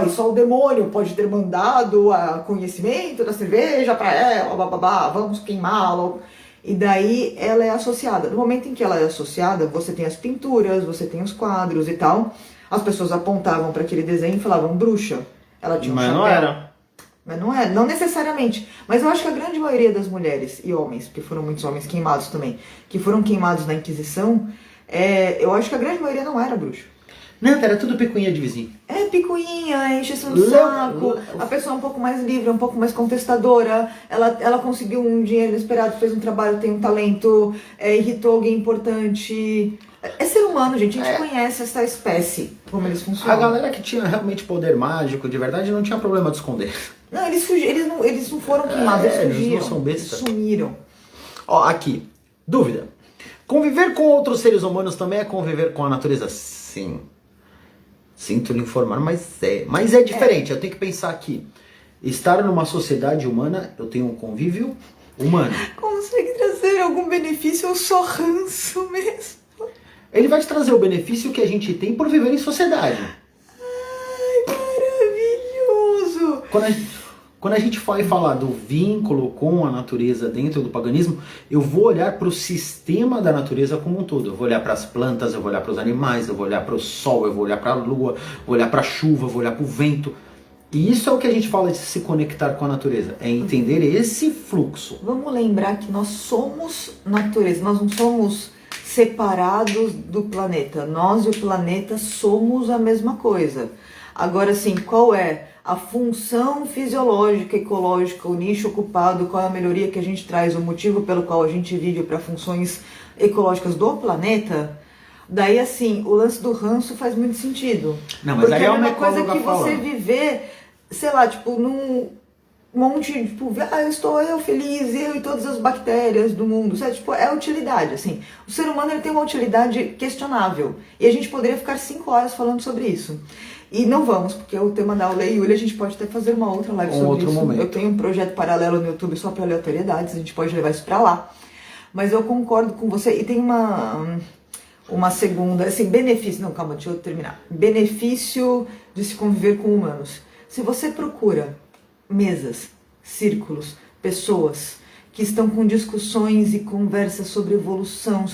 e só o demônio pode ter mandado o conhecimento da cerveja para ela, bababá, vamos queimá-la. E daí ela é associada. No momento em que ela é associada, você tem as pinturas, você tem os quadros e tal. As pessoas apontavam para aquele desenho e falavam bruxa. Ela tinha um Mas chapéu. não era. Mas não é, não necessariamente. Mas eu acho que a grande maioria das mulheres e homens, porque foram muitos homens queimados também, que foram queimados na Inquisição, eu acho que a grande maioria não era bruxa. Não, era tudo picuinha de vizinho. É picuinha, encheção do saco, a pessoa é um pouco mais livre, um pouco mais contestadora, ela conseguiu um dinheiro inesperado, fez um trabalho, tem um talento, irritou alguém importante. É ser humano, gente, a gente conhece essa espécie, como eles funcionam. A galera que tinha realmente poder mágico, de verdade, não tinha problema de esconder. Não, eles não foram queimados, eles fugiram. Eles não são bestas. Eles sumiram. Ó, aqui, dúvida. Conviver com outros seres humanos também é conviver com a natureza? Sim. Sinto lhe informar, mas é diferente. Eu tenho que pensar aqui. Estar numa sociedade humana, eu tenho um convívio humano. Consegue trazer algum benefício ou só ranço mesmo? Ele vai te trazer o benefício que a gente tem por viver em sociedade. Ai, maravilhoso! Quando a gente vai falar do vínculo com a natureza dentro do paganismo, eu vou olhar para o sistema da natureza como um todo. Eu vou olhar para as plantas, eu vou olhar para os animais, eu vou olhar para o sol, eu vou olhar para a lua, vou olhar para a chuva, eu vou olhar para o vento. E isso é o que a gente fala de se conectar com a natureza, é entender esse fluxo. Vamos lembrar que nós somos natureza, nós não somos separados do planeta. Nós e o planeta somos a mesma coisa. Agora, sim, qual é a função fisiológica, ecológica, o nicho ocupado, qual é a melhoria que a gente traz, o motivo pelo qual a gente vive para funções ecológicas do planeta? Daí, assim, o lance do ranço faz muito sentido. Não, mas porque aí é é a uma mesma coisa que ecóloga você falando. viver, sei lá, tipo, num monte, tipo, estou eu feliz, eu e todas as bactérias do mundo, sabe? Tipo, é utilidade, assim. O ser humano, ele tem uma utilidade questionável. E a gente poderia ficar 5 horas falando sobre isso. E não vamos, porque o tema da aula é Yulia, a gente pode até fazer uma outra live sobre outro isso. momento. Eu tenho um projeto paralelo no YouTube só para aleatoriedades, a gente pode levar isso para lá. Mas eu concordo com você, e tem uma segunda, assim, benefício, não, calma, deixa eu terminar. Benefício de se conviver com humanos. Se você procura mesas, círculos, pessoas que estão com discussões e conversas sobre evolução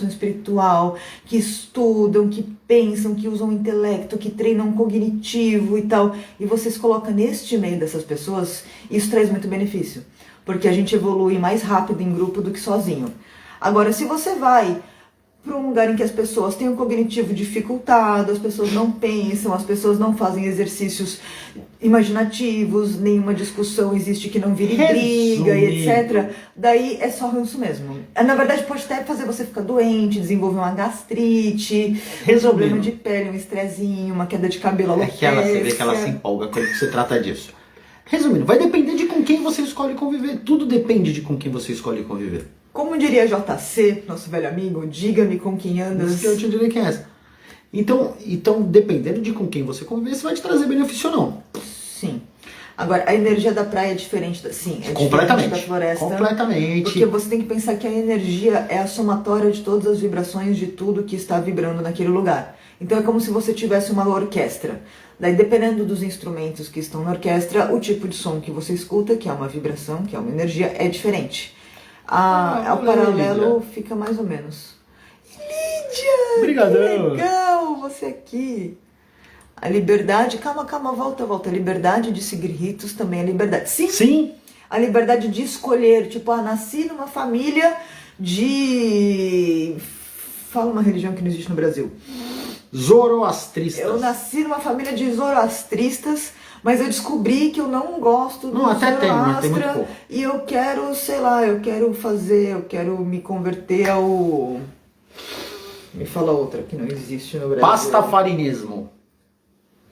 espiritual, que estudam, que pensam, que usam o intelecto, que treinam cognitivo e tal, e você se coloca neste meio dessas pessoas, isso traz muito benefício, porque a gente evolui mais rápido em grupo do que sozinho. Agora, se você vai para um lugar em que as pessoas têm um cognitivo dificultado, as pessoas não pensam, as pessoas não fazem exercícios imaginativos, nenhuma discussão existe que não vire briga e etc. Daí é só ranço mesmo. Na verdade pode até fazer você ficar doente, desenvolver uma gastrite, um problema de pele, um estressinho, uma queda de cabelo, alopecia. Você vê que ela se empolga quando se trata disso. Resumindo, vai depender de com quem você escolhe conviver. Tudo depende de com quem você escolhe conviver. Como diria JC, nosso velho amigo, diga-me com quem andas. Isso que eu te direi quem é essa. Então, dependendo de com quem você conviver, você vai te trazer benefício ou não. Sim. Agora, a energia da praia é diferente completamente, diferente da floresta. Completamente. Porque você tem que pensar que a energia é a somatória de todas as vibrações de tudo que está vibrando naquele lugar. Então é como se você tivesse uma orquestra. Daí, dependendo dos instrumentos que estão na orquestra, o tipo de som que você escuta, que é uma vibração, que é uma energia, é diferente. O paralelo fica mais ou menos. Índia! Obrigadão. Que legal você aqui. A liberdade, calma, volta. A liberdade de seguir ritos também é liberdade. Sim. Sim. A liberdade de escolher, tipo, nasci numa família de... Fala uma religião que não existe no Brasil. Zoroastristas. Eu nasci numa família de zoroastristas, mas eu descobri que eu não gosto do até tem, mas tem muito Zoroastra pouco. e eu quero, sei lá, eu quero me converter ao... Me fala outra que não existe no Brasil. Pastafarianismo.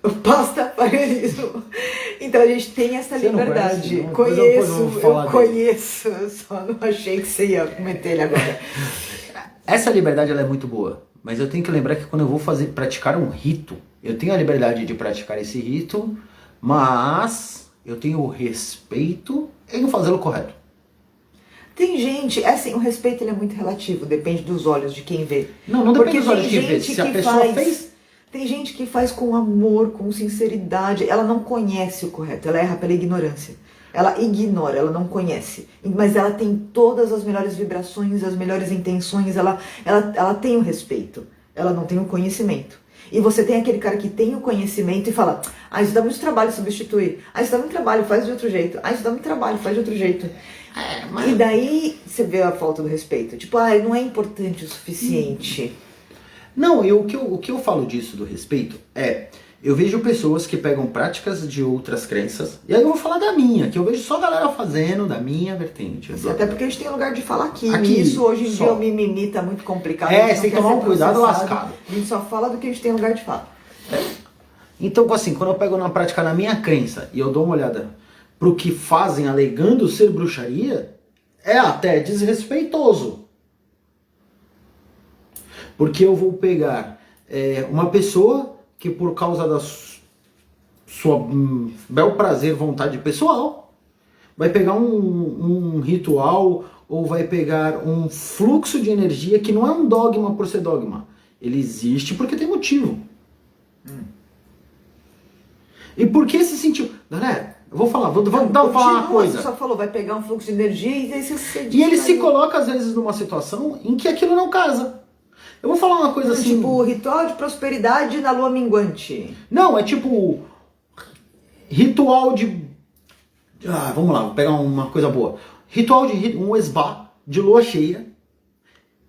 O pastafarianismo. Então a gente tem essa Você não liberdade. conhece, não? Depois eu vou falar Eu conheço, eu só não achei que você ia meter ele agora. Essa liberdade ela é muito boa, mas eu tenho que lembrar que quando eu vou praticar um rito, eu tenho a liberdade de praticar esse rito, mas eu tenho o respeito em fazê-lo correto. Tem gente, assim, o respeito ele é muito relativo, depende dos olhos de quem vê. Não depende dos olhos de quem vê. Se a pessoa fez... Tem gente que faz com amor, com sinceridade, ela não conhece o correto, ela erra pela ignorância. Ela ignora, ela não conhece. Mas ela tem todas as melhores vibrações, as melhores intenções, ela tem o respeito. Ela não tem o conhecimento. E você tem aquele cara que tem o conhecimento e fala, isso dá muito trabalho substituir. Isso dá muito trabalho, faz de outro jeito. Isso dá muito trabalho, faz de outro jeito. E daí você vê a falta do respeito. Tipo, não é importante o suficiente. Não, o que eu falo disso do respeito eu vejo pessoas que pegam práticas de outras crenças, e aí eu vou falar da minha, que eu vejo só a galera fazendo da minha vertente. Até porque a gente tem lugar de falar aqui. Isso hoje em dia o mimimi tá muito complicado. Você tem que tomar um cuidado lascado. A gente só fala do que a gente tem lugar de falar. Então, assim, quando eu pego na prática na minha crença e eu dou uma olhada pro que fazem alegando ser bruxaria, é até desrespeitoso. Porque eu vou pegar uma pessoa que por causa da sua bel prazer, vontade pessoal, vai pegar um ritual ou vai pegar um fluxo de energia que não é um dogma por ser dogma. Ele existe porque tem motivo. E por que se sentiu... Galera, eu vou falar, vou falar uma coisa. Você só falou, vai pegar um fluxo de energia e aí você... E ele se coloca às vezes numa situação em que aquilo não casa. Eu vou falar uma coisa assim... Tipo, ritual de prosperidade na lua minguante. Não, é tipo... Ritual de... vamos lá, vou pegar uma coisa boa. Ritual de um esbá de lua cheia,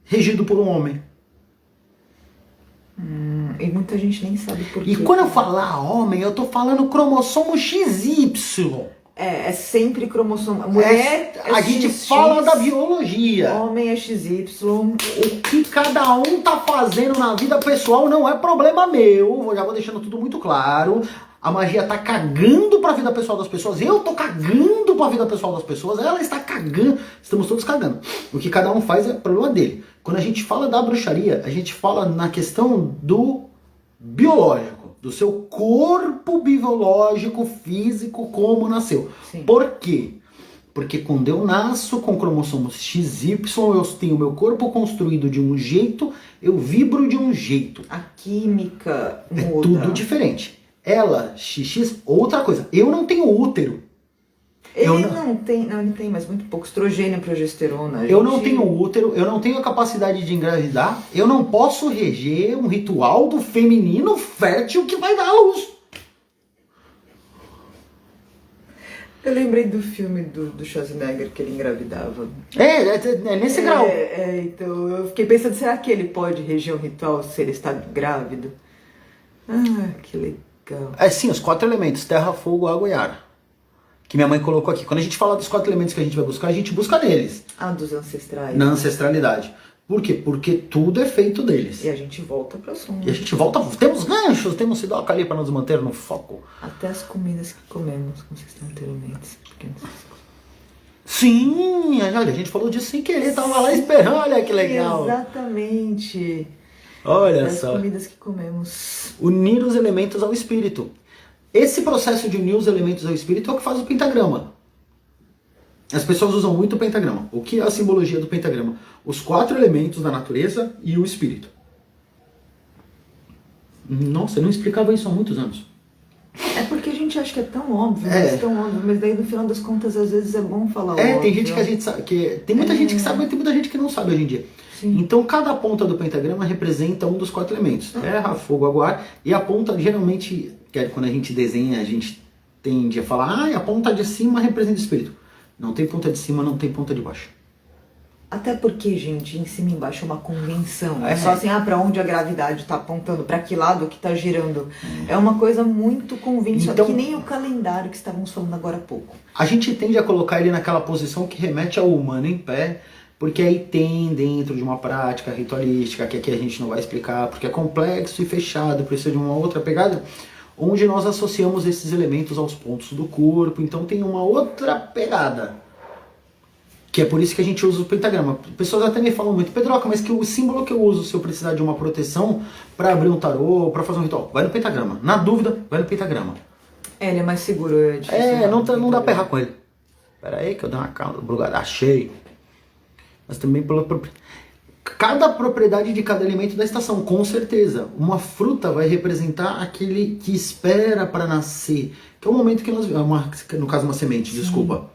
regido por um homem. E muita gente nem sabe por quê. E quando eu falar homem, eu tô falando cromossomo XY. É sempre cromossomo. Mulher a gente fala da biologia. Homem é XY. O que cada um tá fazendo na vida pessoal não é problema meu. Já vou deixando tudo muito claro. A magia tá cagando pra vida pessoal das pessoas. Eu tô cagando pra vida pessoal das pessoas. Ela está cagando. Estamos todos cagando. O que cada um faz é problema dele. Quando a gente fala da bruxaria, a gente fala na questão do biológico. Do seu corpo biológico, físico, como nasceu. Sim. Por quê? Porque quando eu nasço com cromossomos XY, eu tenho meu corpo construído de um jeito, eu vibro de um jeito. A química muda. É tudo diferente. Ela, XX, outra coisa. Eu não tenho útero. Ele não tem, ele tem, mas muito pouco estrogênio e progesterona. Eu não tenho útero, eu não tenho a capacidade de engravidar, eu não posso reger um ritual do feminino fértil que vai dar à luz. Eu lembrei do filme do Schwarzenegger que ele engravidava. É nesse grau. Então eu fiquei pensando, será que ele pode reger um ritual se ele está grávido? Que legal. Sim, os 4 elementos, terra, fogo, água e ar. Que minha mãe colocou aqui. Quando a gente fala dos 4 elementos que a gente vai buscar, a gente busca neles. Dos ancestrais. Na ancestralidade. Por quê? Porque tudo é feito deles. E a gente volta para assunto. E a gente volta, temos ganchos, temos sidoca ali para nos manter no foco. Até as comidas que comemos consistem em elementos. Sim, olha, a gente falou disso sem querer, tava lá esperando, olha que legal. Exatamente. Olha só. As comidas que comemos. Unir os elementos ao espírito. Esse processo de unir os elementos ao espírito é o que faz o pentagrama. As pessoas usam muito o pentagrama. O que é a simbologia do pentagrama? Os 4 elementos da natureza e o espírito. Nossa, eu não explicava isso há muitos anos. É porque a gente acha que é tão óbvio, mas daí no final das contas às vezes é bom falar óbvio. Tem gente que a gente sabe, tem muita gente que sabe, mas tem muita gente que não sabe hoje em dia. Sim. Então cada ponta do pentagrama representa um dos 4 elementos: terra, fogo, água, ar. E a ponta, geralmente, que é quando a gente desenha, a gente tende a falar, a ponta de cima representa o espírito. Não tem ponta de cima, não tem ponta de baixo. Até porque, gente, em cima e embaixo é uma convenção. É só assim, pra onde a gravidade tá apontando, pra que lado que tá girando. É uma coisa muito convencional, Então, que nem o calendário que estávamos falando agora há pouco. A gente tende a colocar ele naquela posição que remete ao humano em pé, porque aí tem dentro de uma prática ritualística, que aqui a gente não vai explicar, porque é complexo e fechado, precisa de uma outra pegada, onde nós associamos esses elementos aos pontos do corpo, então tem uma outra pegada. Que é por isso que a gente usa o pentagrama. Pessoas até me falam muito, Pedroca, mas que o símbolo que eu uso se eu precisar de uma proteção para abrir um tarô, para fazer um ritual, vai no pentagrama. Na dúvida, vai no pentagrama. Ele é mais seguro. Não dá pra errar com ele. Pera aí que eu dei uma brugada, achei. Mas também pela cada propriedade de cada elemento da estação, com certeza. Uma fruta vai representar aquele que espera para nascer, que é o momento que nós... no caso uma semente, desculpa.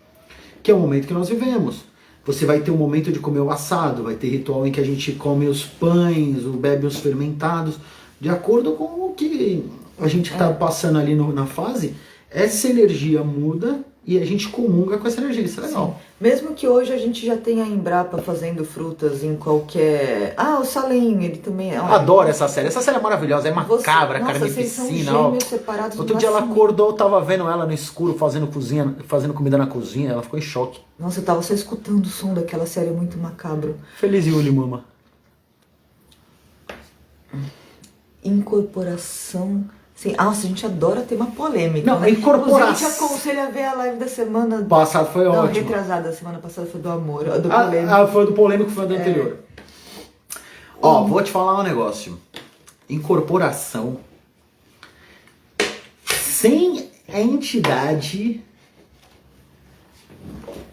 Que é o momento que nós vivemos. Você vai ter um momento de comer o assado, vai ter ritual em que a gente come os pães, ou bebe os fermentados, de acordo com o que a gente está passando ali na fase. Essa energia muda e a gente comunga com essa energia, isso é legal. Sim. Mesmo que hoje a gente já tenha a Embrapa fazendo frutas em qualquer... o Salim, ele também... Adoro essa série é maravilhosa, é macabra, carnificina. Outro dia ela acordou, eu tava vendo ela no escuro fazendo comida na cozinha, ela ficou em choque. Nossa, eu tava só escutando o som daquela série, muito macabro. Feliz Yuli, mama. Incorporação... Sim. Nossa, a gente adora tema polêmico. Não, incorporação. A gente aconselha a ver a live da semana passada, foi ótimo. Retrasada, a semana passada foi do amor, do polêmico. Foi do polêmico, foi do anterior. Vou te falar um negócio. Incorporação sem a entidade.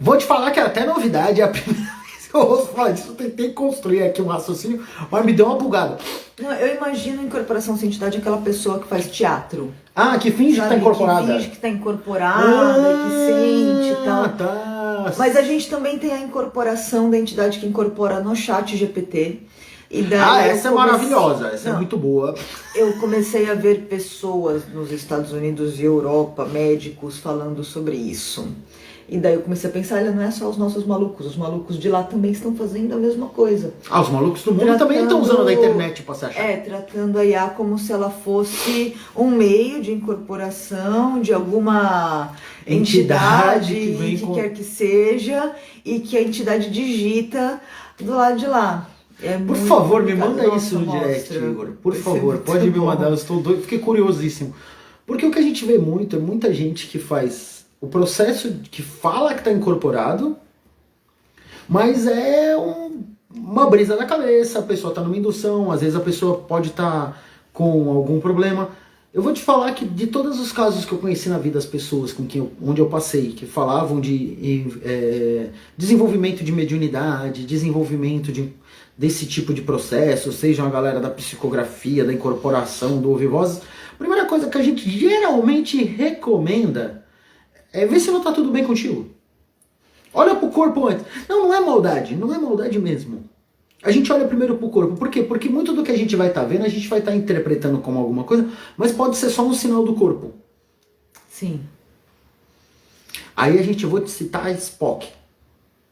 Vou te falar que é até novidade, é a primeira vez que eu ouço falar disso. Eu tentei construir aqui um raciocínio, mas me deu uma bugada. Não, eu imagino incorporação sem entidade aquela pessoa que faz teatro. Que finge que tá incorporada. Que finge que tá incorporada, que sente e tal. Tá. Mas a gente também tem a incorporação da entidade que incorpora no chat GPT. E daí essa é maravilhosa, essa é muito boa. Eu comecei a ver pessoas nos Estados Unidos e Europa, médicos, falando sobre isso. E daí eu comecei a pensar, não é só os nossos malucos, os malucos de lá também estão fazendo a mesma coisa. Os malucos do mundo também estão usando a internet pra se achar. Tratando a IA como se ela fosse um meio de incorporação de alguma entidade que quer que seja, e que a entidade digita do lado de lá. Por favor, me manda isso no direct, Igor. Por favor, pode me mandar, eu estou doido, fiquei curiosíssimo. Porque o que a gente vê muito é muita gente que faz o processo que fala que está incorporado, mas é uma brisa da cabeça, a pessoa está numa indução, às vezes a pessoa pode estar com algum problema. Eu vou te falar que de todos os casos que eu conheci na vida, as pessoas onde eu passei, que falavam de desenvolvimento de mediunidade, desenvolvimento desse tipo de processo, seja a galera da psicografia, da incorporação, do ouvir vozes, a primeira coisa que a gente geralmente recomenda é ver se não tá tudo bem contigo. Olha pro corpo antes. Não é maldade, não é maldade mesmo. A gente olha primeiro pro corpo. Por quê? Porque muito do que a gente vai estar vendo, a gente vai estar interpretando como alguma coisa, mas pode ser só um sinal do corpo. Sim. Aí eu vou te citar Spock.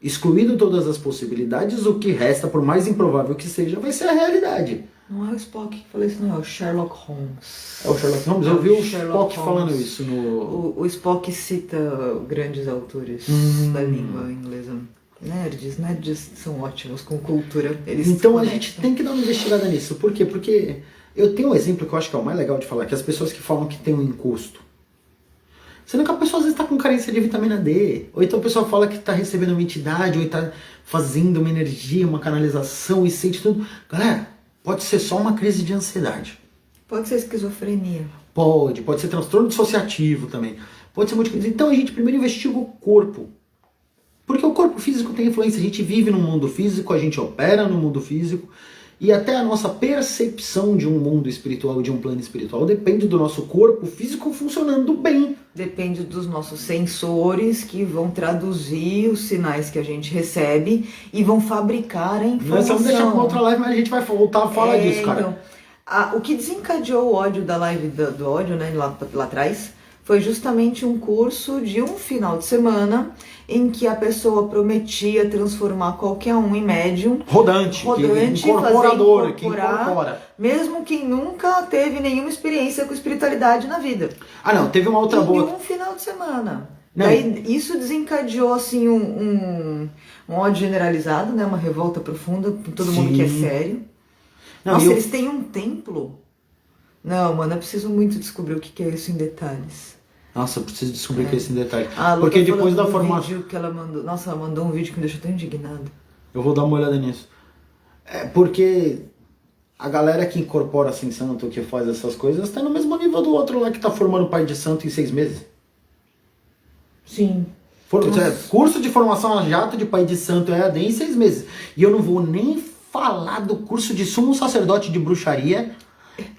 Excluído todas as possibilidades, o que resta, por mais improvável que seja, vai ser a realidade. Não é o Spock que falou isso, não, é o Sherlock Holmes. É o Sherlock Holmes? Eu vi o Spock falando isso no... O Spock cita grandes autores da língua inglesa. Nerds são ótimos com cultura. Então a gente tem que dar uma investigada nisso. Por quê? Porque eu tenho um exemplo que eu acho que é o mais legal de falar, que as pessoas que falam que tem um encosto. Sendo que a pessoa às vezes está com carência de vitamina D, ou então a pessoa fala que está recebendo uma entidade, ou está fazendo uma energia, uma canalização e sente tudo. Galera, pode ser só uma crise de ansiedade. Pode ser esquizofrenia. Pode ser transtorno dissociativo também. Pode ser muita coisa. Então a gente primeiro investiga o corpo. Porque o corpo físico tem influência. A gente vive no mundo físico, a gente opera no mundo físico. E até a nossa percepção de um mundo espiritual, de um plano espiritual, depende do nosso corpo físico funcionando bem. Depende dos nossos sensores que vão traduzir os sinais que a gente recebe e vão fabricar a informação. Nós vamos deixar para outra live, mas a gente vai voltar a falar disso, cara. Então, o que desencadeou o ódio da live do ódio, né, lá atrás, foi justamente um curso de um final de semana em que a pessoa prometia transformar qualquer um em médium. Rodante, incorporador, que incorpora. Mesmo quem nunca teve nenhuma experiência com espiritualidade na vida. Ah, não, teve uma outra boa. Em um final de semana. Não. Daí isso desencadeou assim um ódio generalizado, né? Uma revolta profunda com todo mundo que é sério. Não, nossa, eles têm um templo? Não, mano, eu preciso muito descobrir o que é isso em detalhes. Nossa, eu preciso descobrir o que é isso em detalhes. Porque depois da formação que ela mandou. Nossa, ela mandou um vídeo que me deixou tão indignado. Eu vou dar uma olhada nisso. É porque a galera que incorpora assim santo, que faz essas coisas, está no mesmo nível do outro lá que tá formando pai de santo em 6 meses. Sim. Curso de formação a jato de pai de santo EAD em 6 meses. E eu não vou nem falar do curso de sumo sacerdote de bruxaria,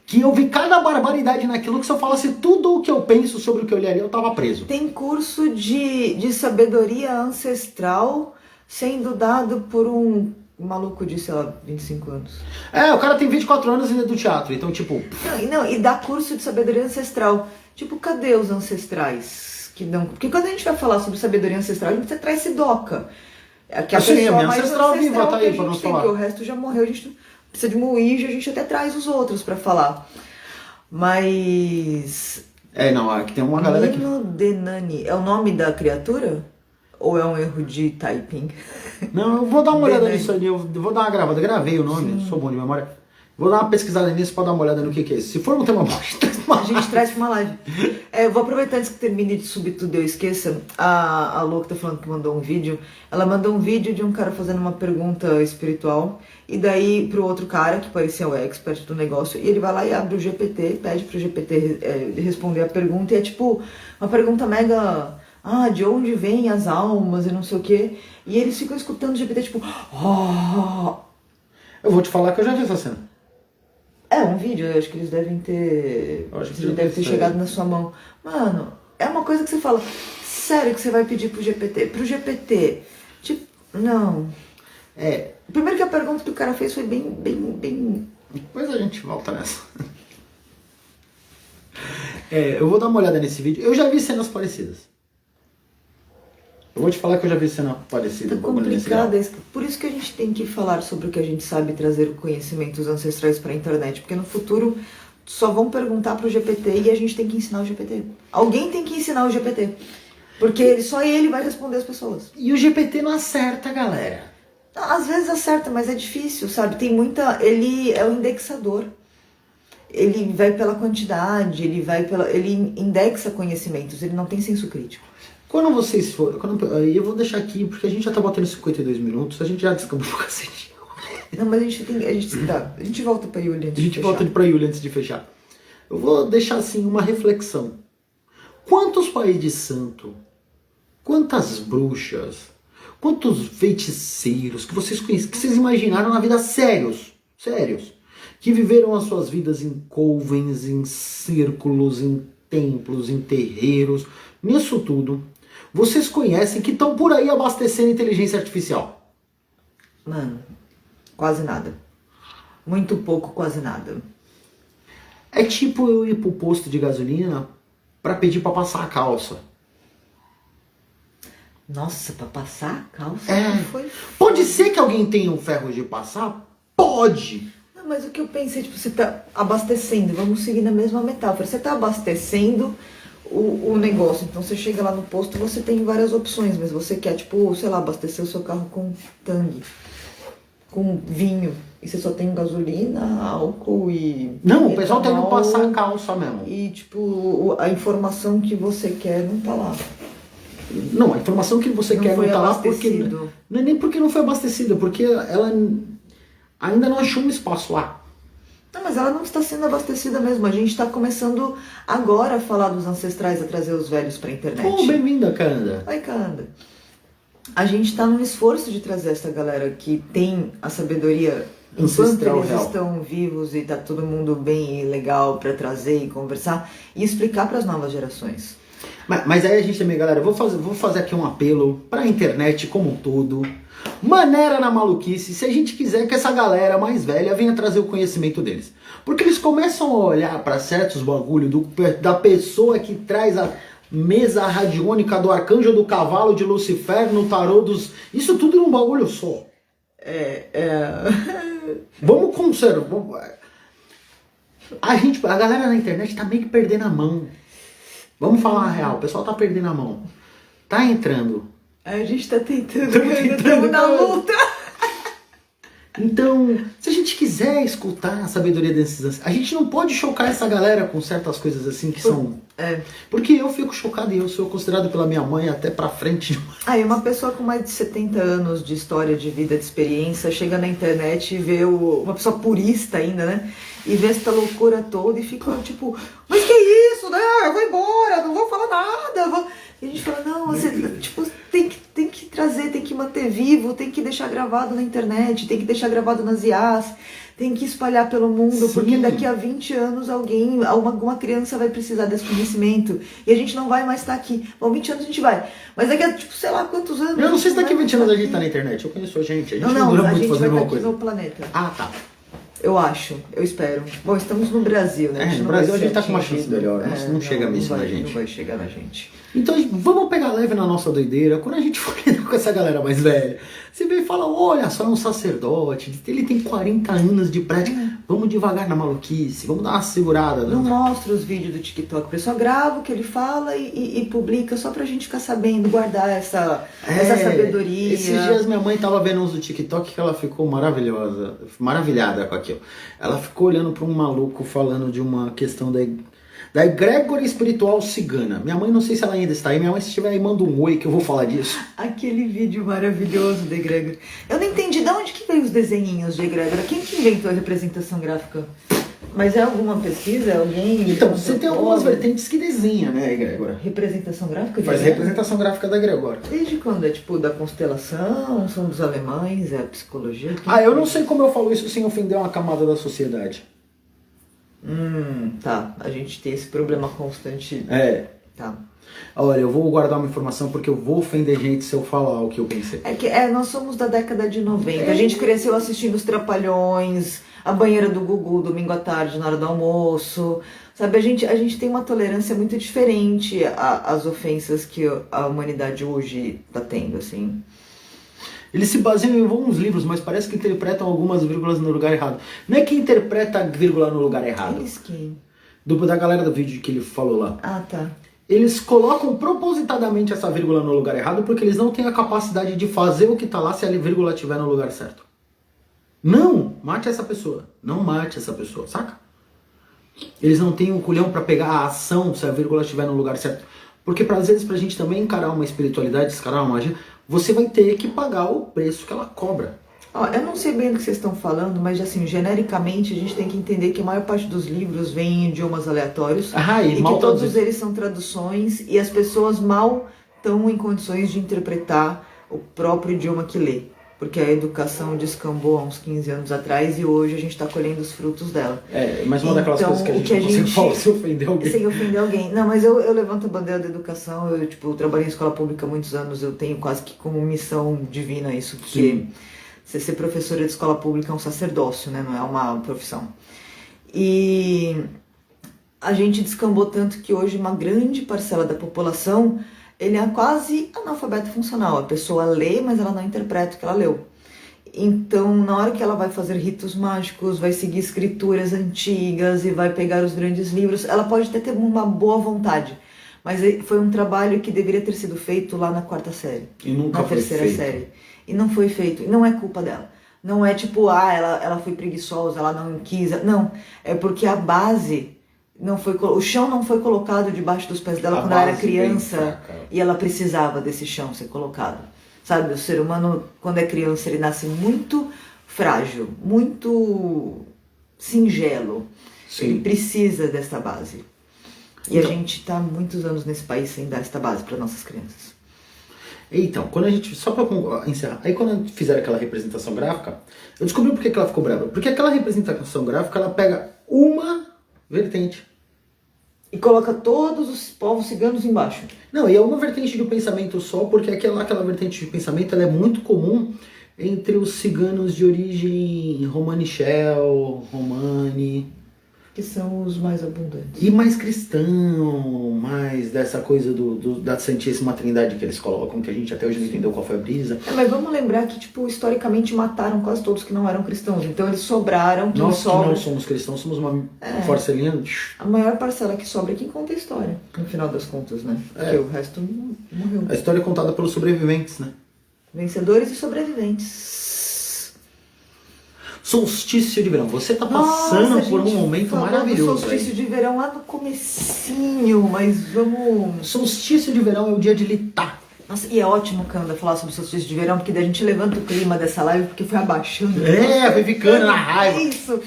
que eu vi cada barbaridade naquilo que se eu falasse tudo o que eu penso sobre o que eu li ali, eu tava preso. Tem curso de sabedoria ancestral sendo dado por um maluco de, sei lá, 25 anos. É, o cara tem 24 anos e é do teatro, então tipo... Não, e dá curso de sabedoria ancestral. Tipo, cadê os ancestrais? Que não... Porque quando a gente vai falar sobre sabedoria ancestral, a gente traz Siddhoka. Que a pessoa minha mais ancestral viva tá aí pra nós falar. O resto já morreu, a gente precisa de uma Ouija, a gente até traz os outros pra falar. Mas... não, aqui tem uma galera Nino Denani, é o nome da criatura? Ou é um erro de typing? Não, eu vou dar uma olhada nisso ali, eu vou dar uma gravada, gravei o nome, sou bom de memória. Vou dar uma pesquisada nisso pra dar uma olhada no que é isso. Se for um tema bom, a gente traz pra uma live. Eu vou aproveitar antes que termine de subir tudo e eu esqueça. A Lu que tá falando que mandou um vídeo. Ela mandou um vídeo de um cara fazendo uma pergunta espiritual. E daí pro outro cara, que parecia o expert do negócio. E ele vai lá e abre o GPT, pede pro GPT responder a pergunta. E é tipo uma pergunta mega... de onde vêm as almas e não sei o quê. E eles ficam escutando o GPT tipo... Eu vou te falar que eu já vi essa cena. É um vídeo, eu acho que eles devem ter... deve ter chegado na sua mão. Mano, é uma coisa que você fala... Sério que você vai pedir pro GPT? Pro GPT, tipo... Não. Primeiro que a pergunta que o cara fez foi bem... Depois a gente volta nessa. Eu vou dar uma olhada nesse vídeo. Eu já vi cenas parecidas. Eu vou te falar que eu já vi cena parecida. Tá complicado isso. Por isso que a gente tem que falar sobre o que a gente sabe e trazer o conhecimento dos ancestrais para a internet. Porque no futuro só vão perguntar pro GPT e a gente tem que ensinar o GPT. Alguém tem que ensinar o GPT. Porque só ele vai responder as pessoas. E o GPT não acerta, galera. Às vezes acerta, mas é difícil, sabe? Tem muita... Ele é o indexador. Ele vai pela quantidade, ele indexa conhecimentos, ele não tem senso crítico. Quando vocês forem... eu vou deixar aqui, porque a gente já tá batendo 52 minutos, a gente já descambou pro cacete. Não, mas a gente volta pra Yuli antes de fechar. A gente volta pra Yuli antes de fechar. Eu vou deixar, assim, uma reflexão. Quantos pais de santo, quantas bruxas, quantos feiticeiros que vocês conhecem, que vocês imaginaram na vida sérios, que viveram as suas vidas em covens, em círculos, em templos, em terreiros, nisso tudo... Vocês conhecem que estão por aí abastecendo inteligência artificial? Mano, quase nada. Muito pouco, quase nada. É tipo eu ir pro posto de gasolina pra pedir pra passar a calça. Nossa, pra passar a calça? Pode ser que alguém tenha um ferro de passar? Pode! Não, mas o que eu pensei, tipo, você tá abastecendo, vamos seguir na mesma metáfora. Você tá abastecendo... O negócio, então você chega lá no posto, você tem várias opções, mas você quer, tipo, sei lá, abastecer o seu carro com tangue, com vinho, e você só tem gasolina, álcool e... Não, o pessoal tem que passar a calça mesmo. E, tipo, a informação que você quer não tá lá. Não, a informação que você quer não tá lá porque... Não é nem porque não foi abastecida, porque ela ainda não achou um espaço lá. Não, mas ela não está sendo abastecida mesmo. A gente está começando agora a falar dos ancestrais, a trazer os velhos para a internet. Oh, bem-vinda, Kanda. Oi, Kanda. A gente está num esforço de trazer essa galera que tem a sabedoria enquanto ancestral eles real. estão vivos e tá todo mundo bem e legal para trazer e conversar e explicar para as novas gerações. Mas aí a gente também, galera, vou fazer aqui um apelo pra internet como um todo. Maneira na maluquice, se a gente quiser que essa galera mais velha venha trazer o conhecimento deles. Porque eles começam a olhar pra certos bagulho da pessoa que traz a mesa radiônica do arcanjo do cavalo de Lucifer no tarô dos... Isso tudo num bagulho só. Vamos conservar. A galera na internet tá meio que perdendo a mão. Vamos falar a real, o pessoal tá perdendo a mão. Tá entrando. A gente tá tentando, ainda estamos na luta. Então, se a gente quiser escutar a sabedoria desses... A gente não pode chocar essa galera com certas coisas assim que são... Porque eu fico chocado e eu sou considerado pela minha mãe até pra frente. Aí uma pessoa com mais de 70 anos de história, de vida, de experiência, chega na internet e vê uma pessoa purista ainda, né? E vê essa loucura toda e fica tipo, mas que isso, né? Eu vou embora, não vou falar nada. E a gente fala, não, você tipo, tem que trazer, tem que manter vivo, tem que deixar gravado na internet, tem que deixar gravado nas IAs, tem que espalhar pelo mundo, Sim. porque daqui a 20 anos alguma criança vai precisar desse conhecimento e a gente não vai mais estar aqui. Bom, 20 anos a gente vai, mas daqui a, tipo, sei lá quantos anos... Eu não sei se daqui a 20 anos a gente aqui. tá na internet, eu conheço a gente não Não, dura a muito gente fazendo vai uma estar aqui coisa. no planeta. Ah, tá. Eu acho, eu espero. Bom, estamos no Brasil, né? No Brasil a gente tá com uma chance melhor, não chega isso na gente. Não vai chegar na gente. Então vamos pegar leve na nossa doideira. Quando a gente for lidar com essa galera mais velha, você vem e fala, olha só, é um sacerdote, ele tem 40 anos de prática. Vamos devagar na maluquice, vamos dar uma segurada. Não mostra os vídeos do TikTok, o pessoal grava o que ele fala e publica só pra gente ficar sabendo, guardar essa sabedoria. Esses dias minha mãe tava vendo uns do TikTok que ela ficou maravilhada com aquilo. Ela ficou olhando pra um maluco falando de uma questão da egrégora espiritual cigana. Minha mãe, não sei se ela ainda está aí. Minha mãe, se estiver aí, manda um oi que eu vou falar disso. Aquele vídeo maravilhoso da egrégora. Eu não entendi de onde que veio os desenhinhos de egrégora. Quem que inventou a representação gráfica? Mas é alguma pesquisa? Alguém... Então, você tem algumas vertentes que desenha, né, a egrégora. Representação gráfica? Faz representação gráfica da egrégora. Desde quando? É tipo da constelação? São dos alemães? É a psicologia? Eu não sei como eu falo isso sem ofender uma camada da sociedade. Tá. A gente tem esse problema constante. Tá. Olha, eu vou guardar uma informação porque eu vou ofender gente se eu falar o que eu pensei. Nós somos da década de 90. A gente cresceu assistindo os Trapalhões, a banheira do Gugu, domingo à tarde, na hora do almoço. Sabe, a gente tem uma tolerância muito diferente às ofensas que a humanidade hoje tá tendo, assim. Eles se baseiam em alguns livros, mas parece que interpretam algumas vírgulas no lugar errado. Não é que interpreta a vírgula no lugar errado. Eles quem? Da galera do vídeo que ele falou lá. Ah, tá. Eles colocam propositadamente essa vírgula no lugar errado porque eles não têm a capacidade de fazer o que tá lá se a vírgula estiver no lugar certo. Não mate essa pessoa. Não mate essa pessoa, saca? Eles não têm o culhão pra pegar a ação se a vírgula estiver no lugar certo. Porque às vezes pra gente também encarar uma espiritualidade, encarar uma magia, você vai ter que pagar o preço que ela cobra. Eu não sei bem do que vocês estão falando, mas assim, genericamente a gente tem que entender que a maior parte dos livros vem em idiomas aleatórios e que todos eles são traduções e as pessoas mal estão em condições de interpretar o próprio idioma que lê. Porque a educação descambou há uns 15 anos atrás e hoje a gente está colhendo os frutos dela. Mas uma daquelas coisas que a gente não consegue falar se ofender alguém. Sem ofender alguém. Não, mas eu levanto a bandeira da educação, eu trabalhei em escola pública há muitos anos, eu tenho quase que como missão divina isso, porque você ser professora de escola pública é um sacerdócio, né? Não é uma profissão. E a gente descambou tanto que hoje uma grande parcela da população ele é quase analfabeto funcional. A pessoa lê, mas ela não interpreta o que ela leu. Então, na hora que ela vai fazer ritos mágicos, vai seguir escrituras antigas e vai pegar os grandes livros, ela pode até ter uma boa vontade, mas foi um trabalho que deveria ter sido feito lá na 4ª série, e nunca na 3ª série. E não foi feito. E não é culpa dela. Não é tipo, ela foi preguiçosa, ela não quis. Não, é porque a base... o chão não foi colocado debaixo dos pés dela quando ela era criança e ela precisava desse chão ser colocado. Sabe, o ser humano, quando é criança, ele nasce muito frágil, muito singelo. Sim. Ele precisa dessa base. E a gente está há muitos anos nesse país sem dar essa base para nossas crianças. Então, quando a gente, só para encerrar, aí quando fizeram aquela representação gráfica, eu descobri por que ela ficou brava. Porque aquela representação gráfica, ela pega uma vertente. E coloca todos os povos ciganos embaixo. Não, e é uma vertente do pensamento só, porque aquela vertente de pensamento ela é muito comum entre os ciganos de origem romanichel, romani. Que são os mais abundantes. E mais cristão, mais dessa coisa da Santíssima Trindade que eles colocam, que a gente até hoje não entendeu qual foi a brisa. Mas vamos lembrar que, tipo, historicamente mataram quase todos que não eram cristãos. Então eles sobraram. Nós que não somos cristãos, somos uma forcelinha. A maior parcela que sobra é quem conta a história, no final das contas, né? Porque o resto morreu. A história é contada pelos sobreviventes, né? Vencedores e sobreviventes. Solstício de verão. Você tá passando por um momento maravilhoso. Solstício de verão lá no comecinho, mas vamos... Solstício de verão é o dia de litar. Nossa, e é ótimo, Kanda, falar sobre solstício de verão, porque daí a gente levanta o clima dessa live, porque foi abaixando. Foi ficando na raiva. Isso.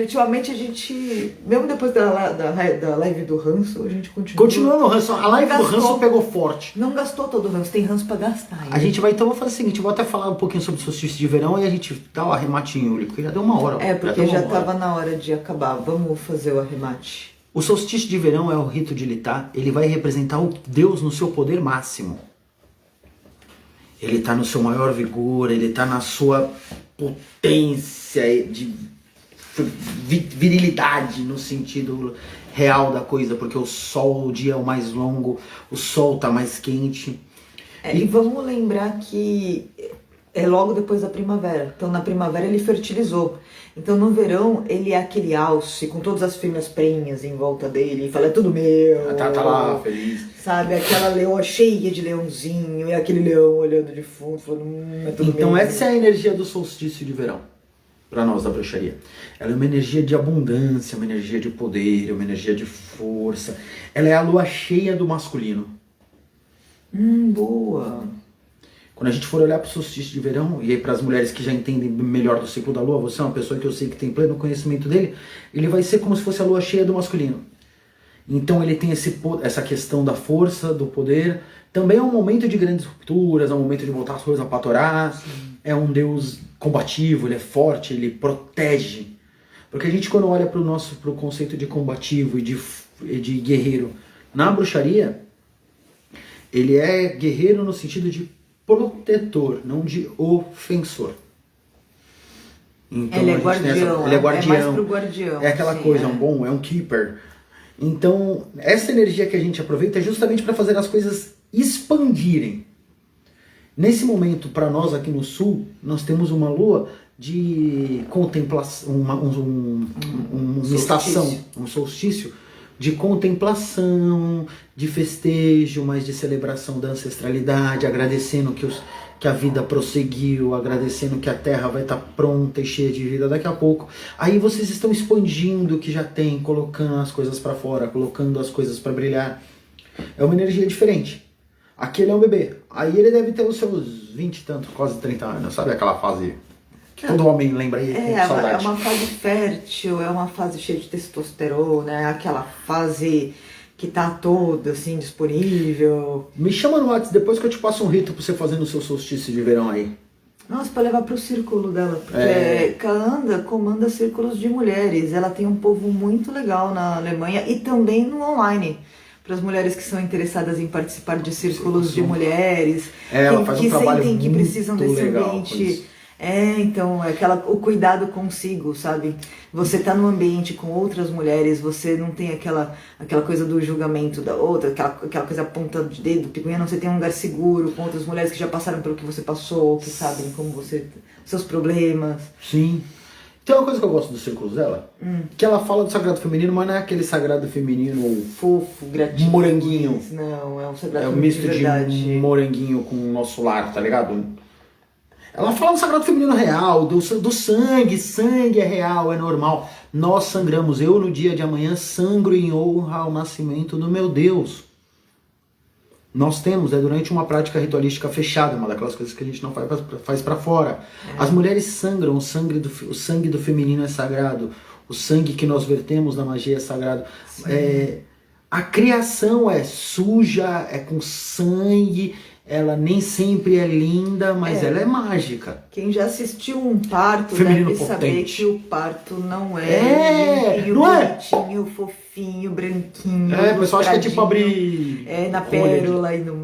Ultimamente a gente, mesmo depois da live do ranço, a gente continua. Continuando o ranço, a live do ranço pegou forte. Não gastou todo o ranço, tem ranço pra gastar. A gente vai, então, vou fazer o seguinte, eu vou até falar um pouquinho sobre o solstício de verão e a gente dá o arrematinho, porque já deu uma hora. Porque já tava na hora de acabar. Vamos fazer o arremate. O solstício de verão é o rito de litar, ele vai representar o Deus no seu poder máximo. Ele está no seu maior vigor, ele está na sua potência de virilidade no sentido real da coisa, porque o dia é o mais longo, o sol está mais quente. E vamos lembrar que é logo depois da primavera. Então na primavera ele fertilizou. Então no verão ele é aquele alce com todas as fêmeas prenhas em volta dele e fala, é tudo meu. Tá lá, feliz. Sabe, aquela leoa cheia de leãozinho e aquele leão olhando de fundo, falando, é tudo meu. Então essa é a energia do solstício de verão, para nós da bruxaria. Ela é uma energia de abundância, uma energia de poder, uma energia de força. Ela é a lua cheia do masculino. Boa. Quando a gente for olhar para o solstício de verão, e aí para as mulheres que já entendem melhor do ciclo da lua, você é uma pessoa que eu sei que tem pleno conhecimento dele, ele vai ser como se fosse a lua cheia do masculino. Então ele tem essa questão da força, do poder. Também é um momento de grandes rupturas, é um momento de botar as coisas a patorar. É um deus combativo, ele é forte, ele protege. Porque a gente, quando olha para o conceito de combativo e de guerreiro na bruxaria, ele é guerreiro no sentido de protetor, não de ofensor. Então, ele é guardião. Ele é guardião. É mais pro guardião. É aquela coisa, é um keeper. Então, essa energia que a gente aproveita é justamente para fazer as coisas expandirem. Nesse momento, para nós aqui no sul, nós temos uma lua de contemplação, uma estação, um solstício de contemplação, de festejo, mas de celebração da ancestralidade, agradecendo que a vida prosseguiu, agradecendo que a terra vai estar pronta e cheia de vida daqui a pouco. Aí vocês estão expandindo o que já tem, colocando as coisas para fora, colocando as coisas para brilhar. É uma energia diferente. Aqui ele é um bebê. Aí ele deve ter os seus 20 e tanto, quase 30 anos, sabe aquela fase que todo homem lembra aí com saudade. É uma fase fértil, é uma fase cheia de testosterona, é aquela fase que tá toda assim disponível. Me chama no WhatsApp depois que eu te passo um rito pra você fazer no seu solstício de verão aí. Nossa, pra levar pro círculo dela, porque Kaanda comanda círculos de mulheres, ela tem um povo muito legal na Alemanha e também no online. Para as mulheres que são interessadas em participar de círculos de mulheres, ela faz um trabalho sentem que precisam desse legal ambiente. Então, o cuidado consigo, sabe? Você tá num ambiente com outras mulheres, você não tem aquela coisa do julgamento da outra, aquela coisa ponta de dedo, picuinha, não, você tem um lugar seguro com outras mulheres que já passaram pelo que você passou, que sabem como seus problemas. Sim. Tem uma coisa que eu gosto dos círculos dela, que ela fala do sagrado feminino, mas não é aquele sagrado feminino fofo, gratinho. Moranguinho. Não, é um sagrado feminino. É um misto de moranguinho com o nosso lar, tá ligado? Ela fala do sagrado feminino real, do sangue é real, é normal. Nós sangramos, eu no dia de amanhã sangro em honra ao nascimento do meu Deus. Nós temos, durante uma prática ritualística fechada, uma daquelas coisas que a gente não faz para fora. As mulheres sangram, o sangue do feminino é sagrado, o sangue que nós vertemos na magia é sagrado. A criação é suja, é com sangue, ela nem sempre é linda, mas ela é mágica. Quem já assistiu um parto Feminino deve saber potente. que o parto não é limpinho, não é? bonitinho, fofinho, branquinho. O pessoal acha que é tipo lustradinho. abrir na pérola e no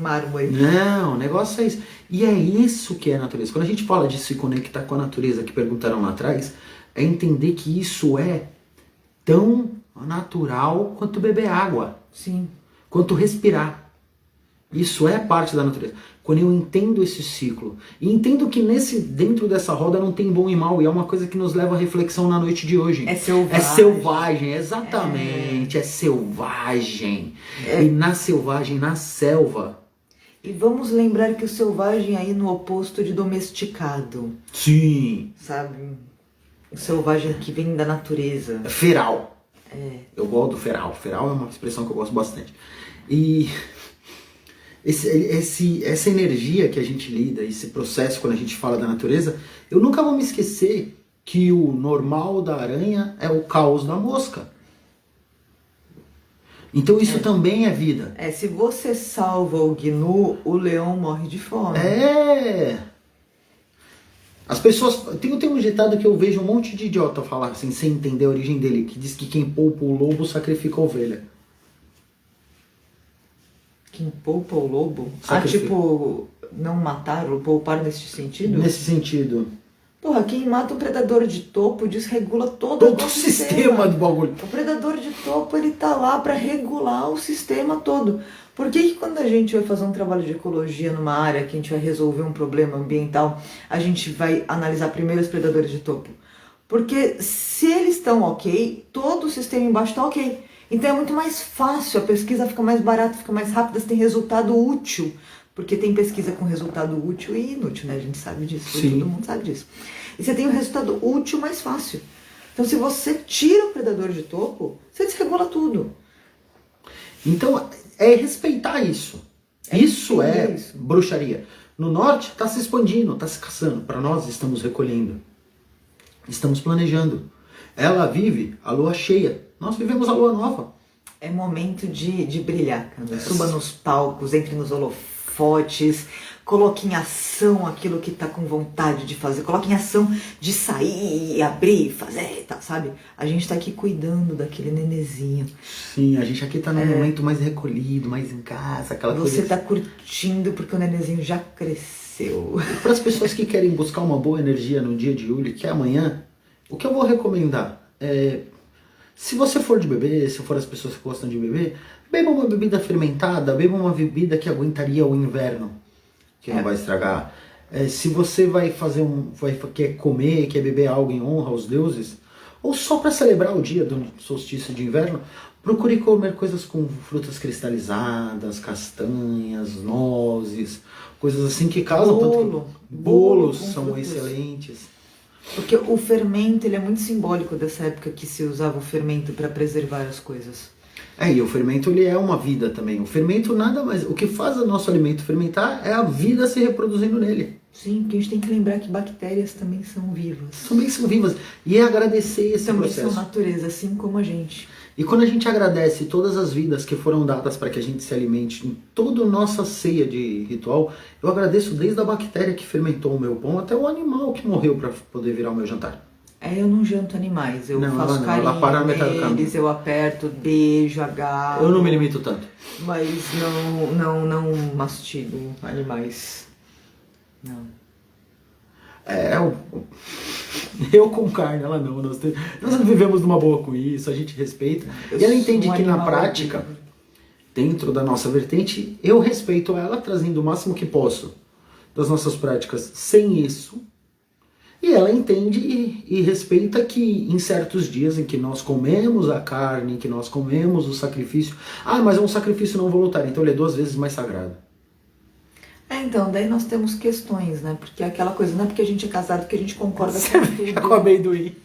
mármore. Não, o negócio é isso. E é isso que é a natureza. Quando a gente fala de se conectar com a natureza, que perguntaram lá atrás, é entender que isso é tão natural quanto beber água. Sim. Quanto respirar. Isso é parte da natureza. Quando eu entendo esse ciclo, e entendo que dentro dessa roda não tem bom e mal, e é uma coisa que nos leva à reflexão na noite de hoje. É selvagem. É selvagem, exatamente, é selvagem. E na selvagem, na selva. E vamos lembrar que o selvagem aí no oposto de domesticado. Sim. Sabe? O selvagem que vem da natureza. Feral. Eu gosto do feral. Feral é uma expressão que eu gosto bastante. E essa energia que a gente lida, esse processo quando a gente fala da natureza, eu nunca vou me esquecer que o normal da aranha é o caos da mosca. Então isso também é vida. Se você salva o gnu, o leão morre de fome. As pessoas... Tem um ditado que eu vejo um monte de idiota falar assim, sem entender a origem dele, que diz que quem poupa o lobo sacrifica a ovelha. Quem poupa o lobo? Sacrifica. Tipo, não matar ou poupar nesse sentido? Nesse sentido. Porra, quem mata o predador de topo desregula todo o sistema do bagulho. O predador de topo, ele tá lá pra regular o sistema todo. Por que quando a gente vai fazer um trabalho de ecologia numa área que a gente vai resolver um problema ambiental, a gente vai analisar primeiro os predadores de topo? Porque se eles estão ok, todo o sistema embaixo tá ok. Então é muito mais fácil, a pesquisa fica mais barata, fica mais rápida, você tem resultado útil. Porque tem pesquisa com resultado útil e inútil, né? A gente sabe disso, todo mundo sabe disso. E você tem um resultado útil mais fácil. Então se você tira o predador de topo, você desregula tudo. Então é respeitar isso. Isso é bruxaria. No norte está se expandindo, está se caçando. Para nós estamos recolhendo. Estamos planejando. Ela vive a lua cheia. Nós vivemos a lua nova. É momento de brilhar, cara. Suba nos palcos, entre nos holofotes, coloque em ação aquilo que tá com vontade de fazer, coloque em ação de sair e abrir, fazer, tá, sabe? A gente tá aqui cuidando daquele nenezinho. Sim, a gente aqui tá num momento mais recolhido, mais em casa, aquela coisa. Você tá curtindo porque o nenezinho já cresceu. Para as pessoas que querem buscar uma boa energia no dia de Yuli, que é amanhã, o que eu vou recomendar é... Se você for de beber, se for as pessoas que gostam de beber, beba uma bebida fermentada, beba uma bebida que aguentaria o inverno, que não vai estragar. Se você vai fazer quer comer, quer beber algo em honra aos deuses, ou só para celebrar o dia do solstício de inverno, procure comer coisas com frutas cristalizadas, castanhas, nozes, coisas assim que causam tanto... Bolos são frutas excelentes. Porque o fermento, ele é muito simbólico dessa época que se usava o fermento para preservar as coisas. E o fermento, ele é uma vida também. O fermento nada mais... O que faz o nosso alimento fermentar é a vida se reproduzindo nele. Sim, porque a gente tem que lembrar que bactérias também são vivas. Também são vivas. E é agradecer esse também processo. Também são natureza, assim como a gente. E quando a gente agradece todas as vidas que foram dadas para que a gente se alimente em toda a nossa ceia de ritual, eu agradeço desde a bactéria que fermentou o meu pão até o animal que morreu para poder virar o meu jantar. Eu não janto animais, eu faço carinho ela para no metade do caminho. Eu aperto, beijo, agarro. Eu não me limito tanto. Mas não mastigo animais. Não. Eu com carne, ela não. Nós vivemos numa boa com isso, a gente respeita. E ela entende que na prática, dentro da nossa vertente, eu respeito ela, trazendo o máximo que posso das nossas práticas sem isso. E ela entende e respeita que em certos dias em que nós comemos a carne, em que nós comemos o sacrifício... mas é um sacrifício não voluntário, então ele é 2 vezes mais sagrado. Então, daí nós temos questões, né? Porque é aquela coisa, não é porque a gente é casado que a gente concorda com tudo. Com amendoim.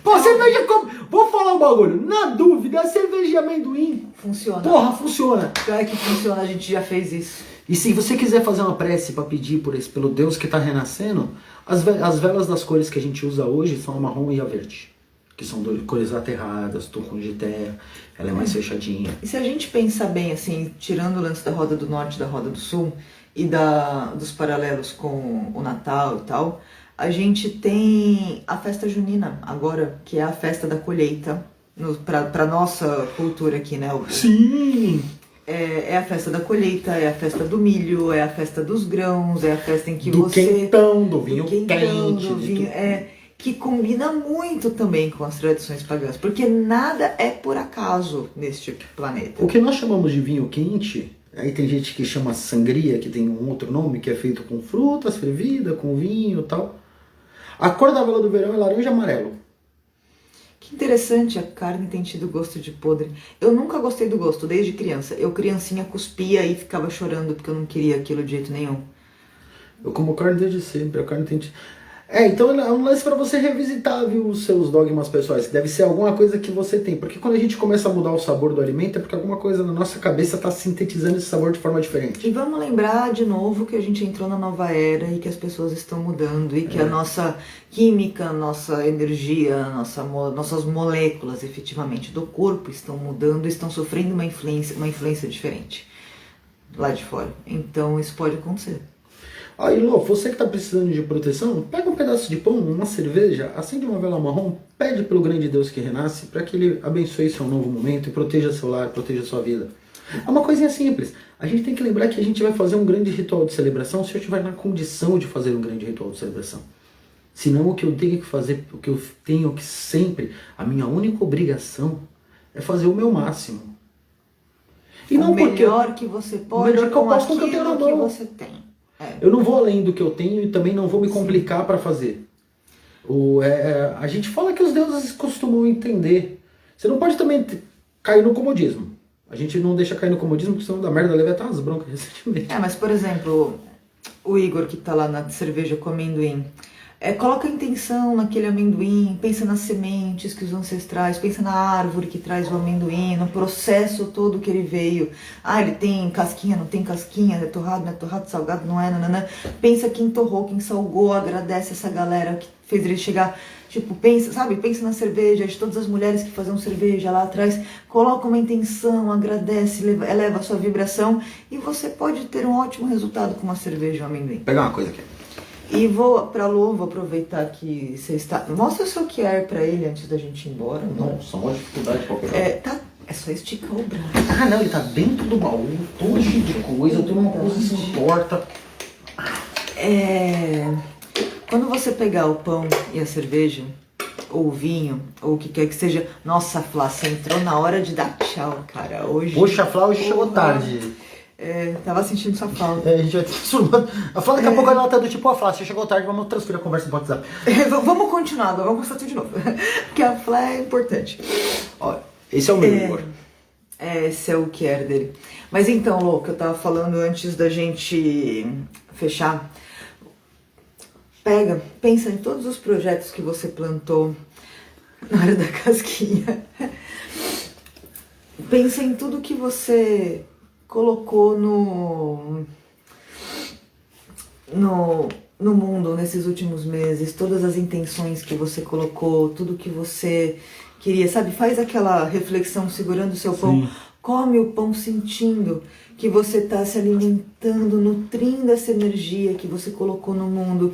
Pô, cerveja com... Vou falar um bagulho. Na dúvida, a cerveja de amendoim... Funciona. Porra, funciona. Pior que funciona, a gente já fez isso. E se você quiser fazer uma prece para pedir pelo Deus que está renascendo, as velas das cores que a gente usa hoje são a marrom e a verde. que são cores aterradas, tons de terra, ela é mais fechadinha. E se a gente pensar bem, assim, tirando o lance da Roda do Norte e da Roda do Sul e dos paralelos com o Natal e tal, a gente tem a festa junina agora, que é a festa da colheita, pra nossa cultura aqui, né? Sim! É a festa da colheita, é a festa do milho, é a festa dos grãos, é a festa em que do você... quentão, do vinho quente. Do vinho, que combina muito também com as tradições pagãs, porque nada é por acaso neste planeta. O que nós chamamos de vinho quente, aí tem gente que chama sangria, que tem um outro nome, que é feito com frutas fervidas, com vinho e tal. A cor da vela do verão é laranja e amarelo. Que interessante, a carne tem tido gosto de podre. Eu nunca gostei do gosto, desde criança. Eu, criancinha, cuspia e ficava chorando porque eu não queria aquilo de jeito nenhum. Eu como carne desde sempre, a carne tem... então é um lance para você revisitar, viu, os seus dogmas pessoais. Deve ser alguma coisa que você tem. Porque quando a gente começa a mudar o sabor do alimento, é porque alguma coisa na nossa cabeça está sintetizando esse sabor de forma diferente. E vamos lembrar de novo que a gente entrou na nova era e que as pessoas estão mudando. E que a nossa química, nossa energia, nossas moléculas, efetivamente, do corpo estão mudando, estão sofrendo uma influência diferente lá de fora. Então isso pode acontecer. Aí, Lô, você que tá precisando de proteção, pega um pedaço de pão, uma cerveja, acende uma vela marrom, pede pelo grande Deus que renasce para que ele abençoe seu novo momento e proteja seu lar, proteja sua vida. É uma coisinha simples. A gente tem que lembrar que a gente vai fazer um grande ritual de celebração se eu estiver na condição de fazer um grande ritual de celebração. Senão o que eu tenho que fazer, o que eu tenho que sempre, a minha única obrigação é fazer o meu máximo. E não o melhor que você pode, melhor que eu posso com o que eu tenho na mão. Que você tem. Eu não vou além do que eu tenho e também não vou me complicar para fazer. A gente fala que os deuses costumam entender. Você não pode também cair no comodismo. A gente não deixa cair no comodismo, porque senão da merda leva até umas broncas recentemente. Mas por exemplo, o Igor que tá lá na cerveja com amendoim. Coloca a intenção naquele amendoim, pensa nas sementes que os ancestrais, pensa na árvore que traz o amendoim, no processo todo que ele veio. Ele tem casquinha, não tem casquinha, é torrado, não é torrado, salgado, não é, nananã. Pensa quem torrou, quem salgou, agradece essa galera que fez ele chegar. Tipo, pensa na cerveja, de todas as mulheres que faziam cerveja lá atrás, coloca uma intenção, agradece, eleva a sua vibração e você pode ter um ótimo resultado com uma cerveja ou amendoim. Vou pegar uma coisa aqui. E vou aproveitar que você está... Mostra o seu QR pra ele antes da gente ir embora. Não, só uma dificuldade qualquer. É só esticar o braço. Não, ele tá dentro do baú, todo cheio de coisa, eu tô numa posição torta. Quando você pegar o pão e a cerveja, ou o vinho, ou o que quer que seja... Nossa, Flá, você entrou na hora de dar tchau, cara. Hoje... Poxa, Flá, hoje chegou tarde. Tava sentindo sua falta. A gente vai transformando. A Flá daqui a pouco ela tá do tipo, Flá, você chegou tarde, vamos transferir a conversa pro WhatsApp. Vamos continuar agora, vamos começar tudo de novo. Porque a Flá é importante. Ó, esse é o meu Igor. Esse é o QR dele. Mas então, Lô, que eu tava falando antes da gente fechar. Pensa em todos os projetos que você plantou na área da casquinha. Pensa em tudo que você colocou no mundo nesses últimos meses, todas as intenções que você colocou, tudo que você queria, sabe? Faz aquela reflexão segurando o seu pão. Sim. Come o pão sentindo que você está se alimentando, nutrindo essa energia que você colocou no mundo,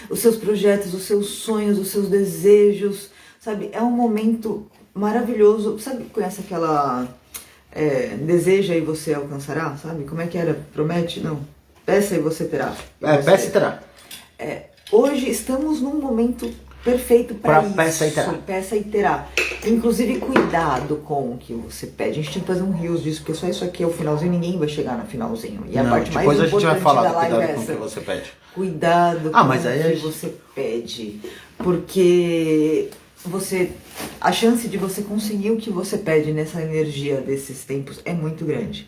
os seus projetos, os seus sonhos, os seus desejos, sabe? É um momento maravilhoso. Sabe, conhece aquela... deseja e você alcançará, sabe? Como é que era? Promete? Não. Peça e você terá. Peça e terá. Hoje estamos num momento perfeito para isso. Peça e terá. Peça e terá. Inclusive, cuidado com o que você pede. A gente tem que fazer um rios disso, porque só isso aqui é o finalzinho, ninguém vai chegar no finalzinho. E a parte mais importante a gente vai falar da live cuidado com o que você pede. Cuidado com o que você pede. Porque... a chance de você conseguir o que você pede nessa energia desses tempos é muito grande.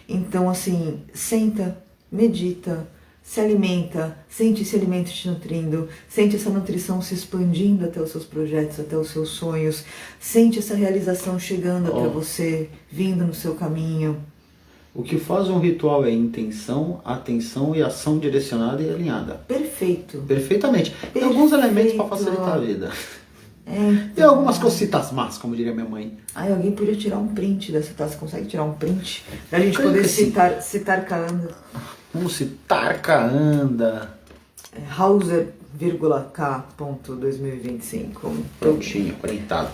Então, assim, senta, medita, se alimenta, sente esse alimento te nutrindo, sente essa nutrição se expandindo até os seus projetos, até os seus sonhos, sente essa realização chegando até você, vindo no seu caminho. O que faz um ritual é intenção, atenção e ação direcionada e alinhada. Perfeito. Perfeitamente. Tem alguns elementos para facilitar a vida. Tem algumas cositas más, como diria minha mãe. Ai, alguém podia tirar um print dessa taça. Consegue tirar um print? Pra gente Creio poder que sim. citar Kaanda. Vamos citar Kaanda. Hauser,K.2025. Prontinho, conectado.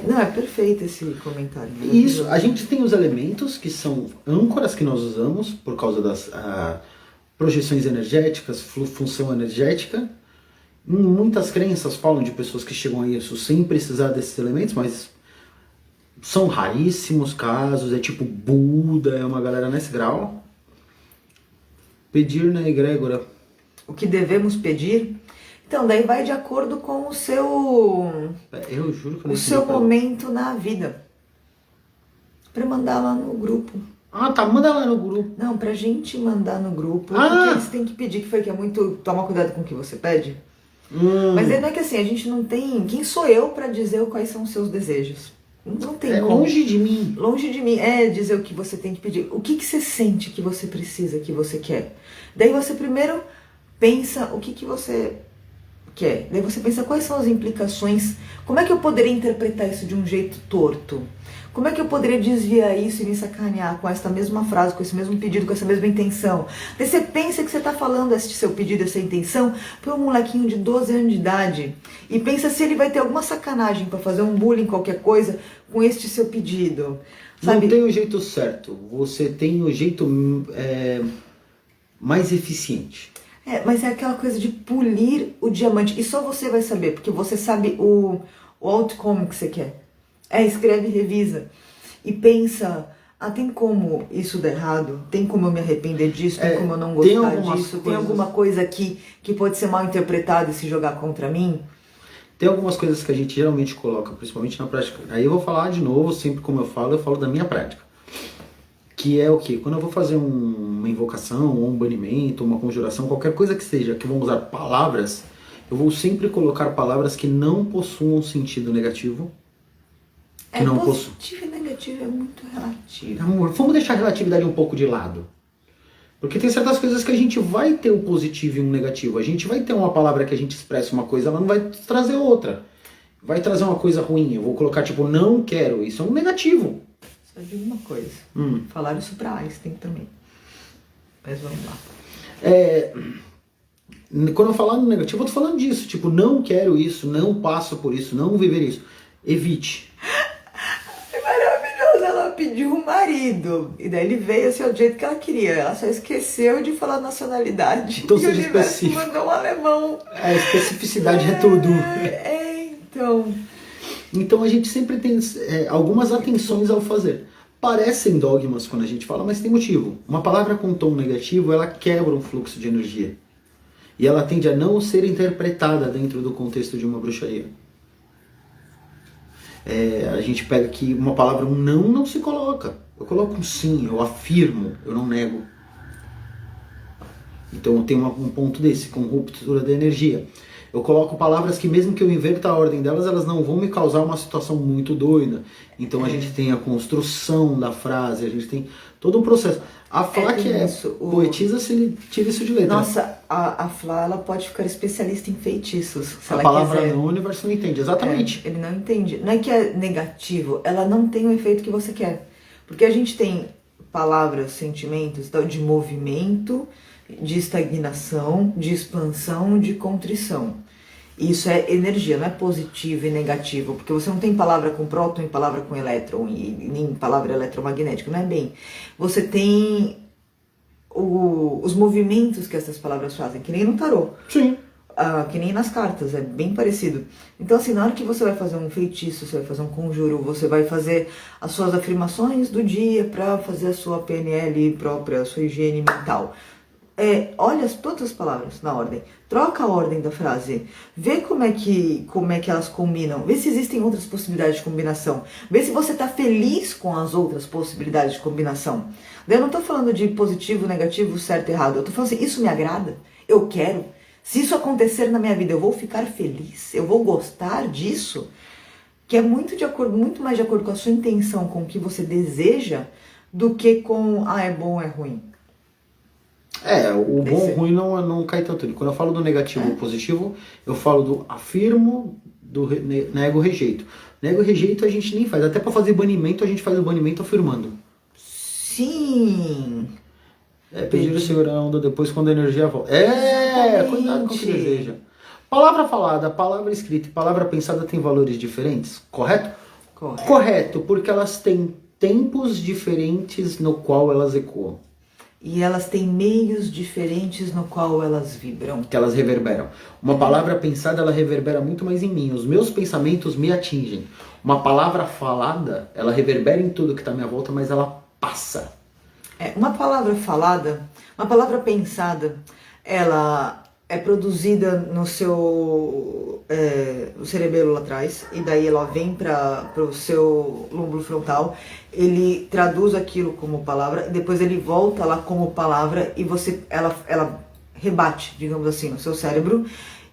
Não, é perfeito esse comentário. Isso, a gente tem os elementos que são âncoras que nós usamos por causa das projeções energéticas, função energética. Muitas crenças falam de pessoas que chegam a isso sem precisar desses elementos, mas são raríssimos casos, é tipo Buda, é uma galera nesse grau. Pedir na egrégora. O que devemos pedir? Então, daí vai de acordo com o seu... Eu juro que eu não o seu momento na vida. Pra mandar lá no grupo. Ah, tá, manda lá no grupo. Não, pra gente mandar no grupo. Ah! Porque você tem que pedir, que é muito... Toma cuidado com o que você pede. Mas não é que assim, a gente não tem... Quem sou eu pra dizer quais são os seus desejos? Não tem como. Longe de mim. Longe de mim. É dizer o que você tem que pedir. O que você sente que você precisa, que você quer? Daí você primeiro pensa o que você quer. Daí você pensa quais são as implicações. Como é que eu poderia interpretar isso de um jeito torto? Como é que eu poderia desviar isso e me sacanear com essa mesma frase, com esse mesmo pedido, com essa mesma intenção? Daí você pensa que você está falando esse seu pedido, essa intenção, para um molequinho de 12 anos de idade. E pensa se ele vai ter alguma sacanagem para fazer um bullying, qualquer coisa, com este seu pedido. Sabe? Não tem o jeito certo. Você tem o jeito mais eficiente. Mas é aquela coisa de polir o diamante. E só você vai saber, porque você sabe o outcome que você quer. Escreve e revisa. E pensa, tem como isso dar errado? Tem como eu me arrepender disso? Tem como eu não gostar disso? Tem alguma coisa aqui que pode ser mal interpretada e se jogar contra mim? Tem algumas coisas que a gente geralmente coloca, principalmente na prática. Aí eu vou falar de novo, sempre como eu falo da minha prática. Que é o quê? Quando eu vou fazer uma invocação, ou um banimento, uma conjuração, qualquer coisa que seja, que vão usar palavras, eu vou sempre colocar palavras que não possuam sentido negativo. Que não positivo e negativo é muito relativo. Amor, vamos deixar a relatividade um pouco de lado. Porque tem certas coisas que a gente vai ter o positivo e um negativo. A gente vai ter uma palavra que a gente expressa uma coisa, ela não vai trazer outra. Vai trazer uma coisa ruim. Eu vou colocar tipo, não quero. Isso é um negativo. Só digo uma coisa. Falaram isso pra Einstein também. Mas vamos lá. Quando eu falar no negativo, eu tô falando disso. Tipo, não quero isso, não passo por isso, não viver isso. Evite. É maravilhoso. Ela pediu um marido. E daí ele veio assim, do jeito que ela queria. Ela só esqueceu de falar nacionalidade. Então e seja o universo específico. mandou um alemão. A especificidade é tudo. Então a gente sempre tem algumas atenções ao fazer. Parecem dogmas quando a gente fala, mas tem motivo. Uma palavra com tom negativo, ela quebra um fluxo de energia. E ela tende a não ser interpretada dentro do contexto de uma bruxaria. A gente pega que uma palavra, um não se coloca. Eu coloco um sim, eu afirmo, eu não nego. Então tem um ponto desse, com ruptura da energia. Eu coloco palavras que mesmo que eu inverta a ordem delas, elas não vão me causar uma situação muito doida. Então a gente tem a construção da frase, a gente tem todo um processo. A Flá que poetisa, se ele tira isso de letra. Nossa, a Flá, ela pode ficar especialista em feitiços, se ela palavra quiser. não, o universo não entende, exatamente. Ele não entende. Não é que é negativo, ela não tem o efeito que você quer. Porque a gente tem palavras, sentimentos, de movimento, de estagnação, de expansão, de contrição. Isso é energia, não é positivo e negativo, porque você não tem palavra com próton e palavra com elétron, e nem palavra eletromagnética, não é bem. Você tem os movimentos que essas palavras fazem, que nem no tarô. Sim. Que nem nas cartas, é bem parecido. Então assim, na hora que você vai fazer um feitiço, você vai fazer um conjuro, você vai fazer as suas afirmações do dia para fazer a sua PNL própria, a sua higiene mental. Olha todas as palavras na ordem, troca a ordem da frase, vê como é que elas combinam, vê se existem outras possibilidades de combinação, vê se você está feliz com as outras possibilidades de combinação. Eu não estou falando de positivo, negativo, certo, errado, eu estou falando assim, isso me agrada, eu quero, se isso acontecer na minha vida, eu vou ficar feliz, eu vou gostar disso, que é muito mais de acordo com a sua intenção, com o que você deseja, do que com, é bom ou é ruim. O bom ou ruim não cai tanto. Quando eu falo do negativo ou positivo, eu falo do afirmo, nego, rejeito. Nego, rejeito a gente nem faz. Até para fazer banimento, a gente faz o banimento afirmando. Sim. Pedir o Senhor a onda depois quando a energia volta. Cuidado com o que deseja. Palavra falada, palavra escrita e palavra pensada têm valores diferentes, correto? Correto, porque elas têm tempos diferentes no qual elas ecoam. E elas têm meios diferentes no qual elas vibram. Que elas reverberam. Uma palavra pensada, ela reverbera muito mais em mim. Os meus pensamentos me atingem. Uma palavra falada, ela reverbera em tudo que está à minha volta, mas ela passa. Uma palavra falada, uma palavra pensada, ela é produzida no seu cerebelo lá atrás, e daí ela vem para o seu lóbulo frontal, ele traduz aquilo como palavra, depois ele volta lá como palavra e ela rebate, digamos assim, no seu cérebro,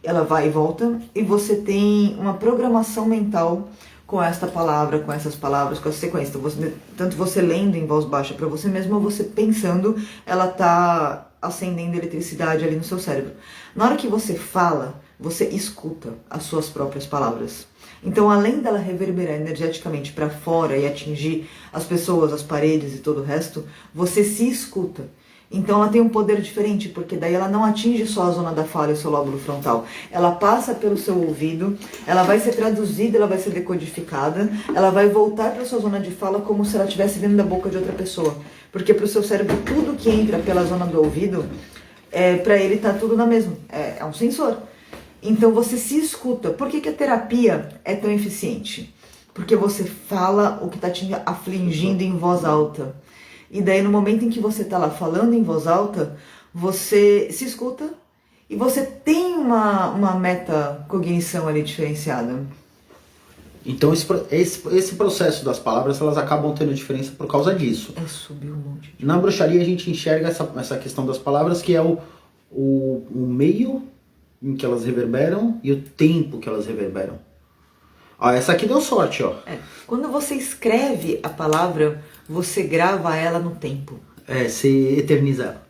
ela vai e volta, e você tem uma programação mental com esta palavra, com essas palavras, com essa sequência. Então, tanto você lendo em voz baixa para você mesmo, ou você pensando, ela tá acendendo eletricidade ali no seu cérebro. Na hora que você fala, você escuta as suas próprias palavras. Então, além dela reverberar energeticamente para fora e atingir as pessoas, as paredes e todo o resto, você se escuta. Então ela tem um poder diferente, porque daí ela não atinge só a zona da fala e o seu lóbulo frontal. Ela passa pelo seu ouvido, ela vai ser traduzida, ela vai ser decodificada, ela vai voltar para a sua zona de fala como se ela estivesse vindo da boca de outra pessoa. Porque para o seu cérebro, tudo que entra pela zona do ouvido, para ele tá tudo na mesma. É um sensor. Então você se escuta. Por que a terapia é tão eficiente? Porque você fala o que está te afligindo em voz alta. E daí, no momento em que você está lá falando em voz alta, você se escuta e você tem uma metacognição ali diferenciada. Então, esse processo das palavras, elas acabam tendo diferença por causa disso. Subiu um monte. Na bruxaria, a gente enxerga essa questão das palavras, que é o meio em que elas reverberam e o tempo que elas reverberam. Essa aqui deu sorte, ó. Quando você escreve a palavra, você grava ela no tempo. Você eterniza ela.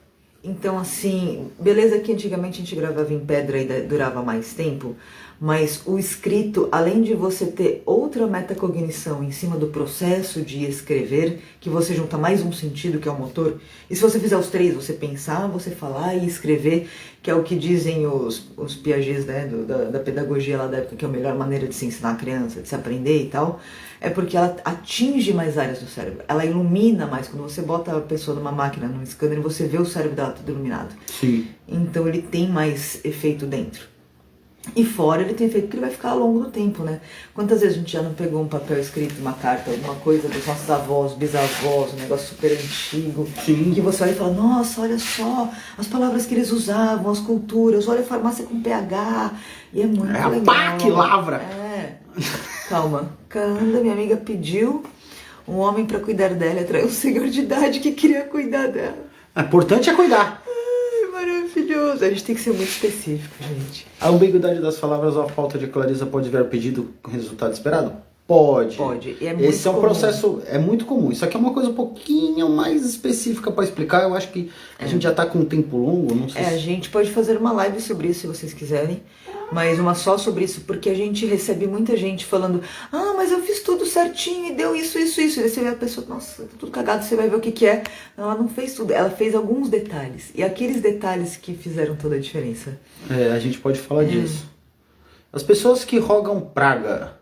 Então, assim, beleza que antigamente a gente gravava em pedra e durava mais tempo, mas o escrito, além de você ter outra metacognição em cima do processo de escrever, que você junta mais um sentido, que é o motor, e se você fizer os três, você pensar, você falar e escrever, que é o que dizem os Piagets, né, da pedagogia lá da época, que é a melhor maneira de se ensinar a criança, de se aprender e tal, é porque ela atinge mais áreas do cérebro, ela ilumina mais. Quando você bota a pessoa numa máquina, num scanner, você vê o cérebro dela tudo iluminado. Sim. Então ele tem mais efeito dentro. E fora ele tem efeito porque ele vai ficar ao longo do tempo, né? Quantas vezes a gente já não pegou um papel escrito, uma carta, alguma coisa dos nossos avós, bisavós, um negócio super antigo, Sim. que você olha e fala, nossa, olha só, as palavras que eles usavam, as culturas, olha a farmácia com PH, e é muito legal. Pá, que lavra! Calma, Canda, minha amiga, pediu um homem para cuidar dela, atraiu um senhor de idade que queria cuidar dela. O importante é cuidar. Maravilhoso. A gente tem que ser muito específico, gente. A ambiguidade das palavras ou a falta de clareza pode virar pedido com resultado esperado? Pode. E é muito Esse é um processo, é muito comum. Isso aqui é uma coisa um pouquinho mais específica para explicar. Eu acho que a gente já está com um tempo longo. Não sei A gente pode fazer uma live sobre isso se vocês quiserem. Mas uma só sobre isso, porque a gente recebe muita gente falando, mas eu fiz tudo certinho e deu isso. E daí você vê a pessoa, nossa, tá tudo cagado, você vai ver o que é. Não, ela não fez tudo, ela fez alguns detalhes. E aqueles detalhes que fizeram toda a diferença. A gente pode falar disso. As pessoas que rogam praga.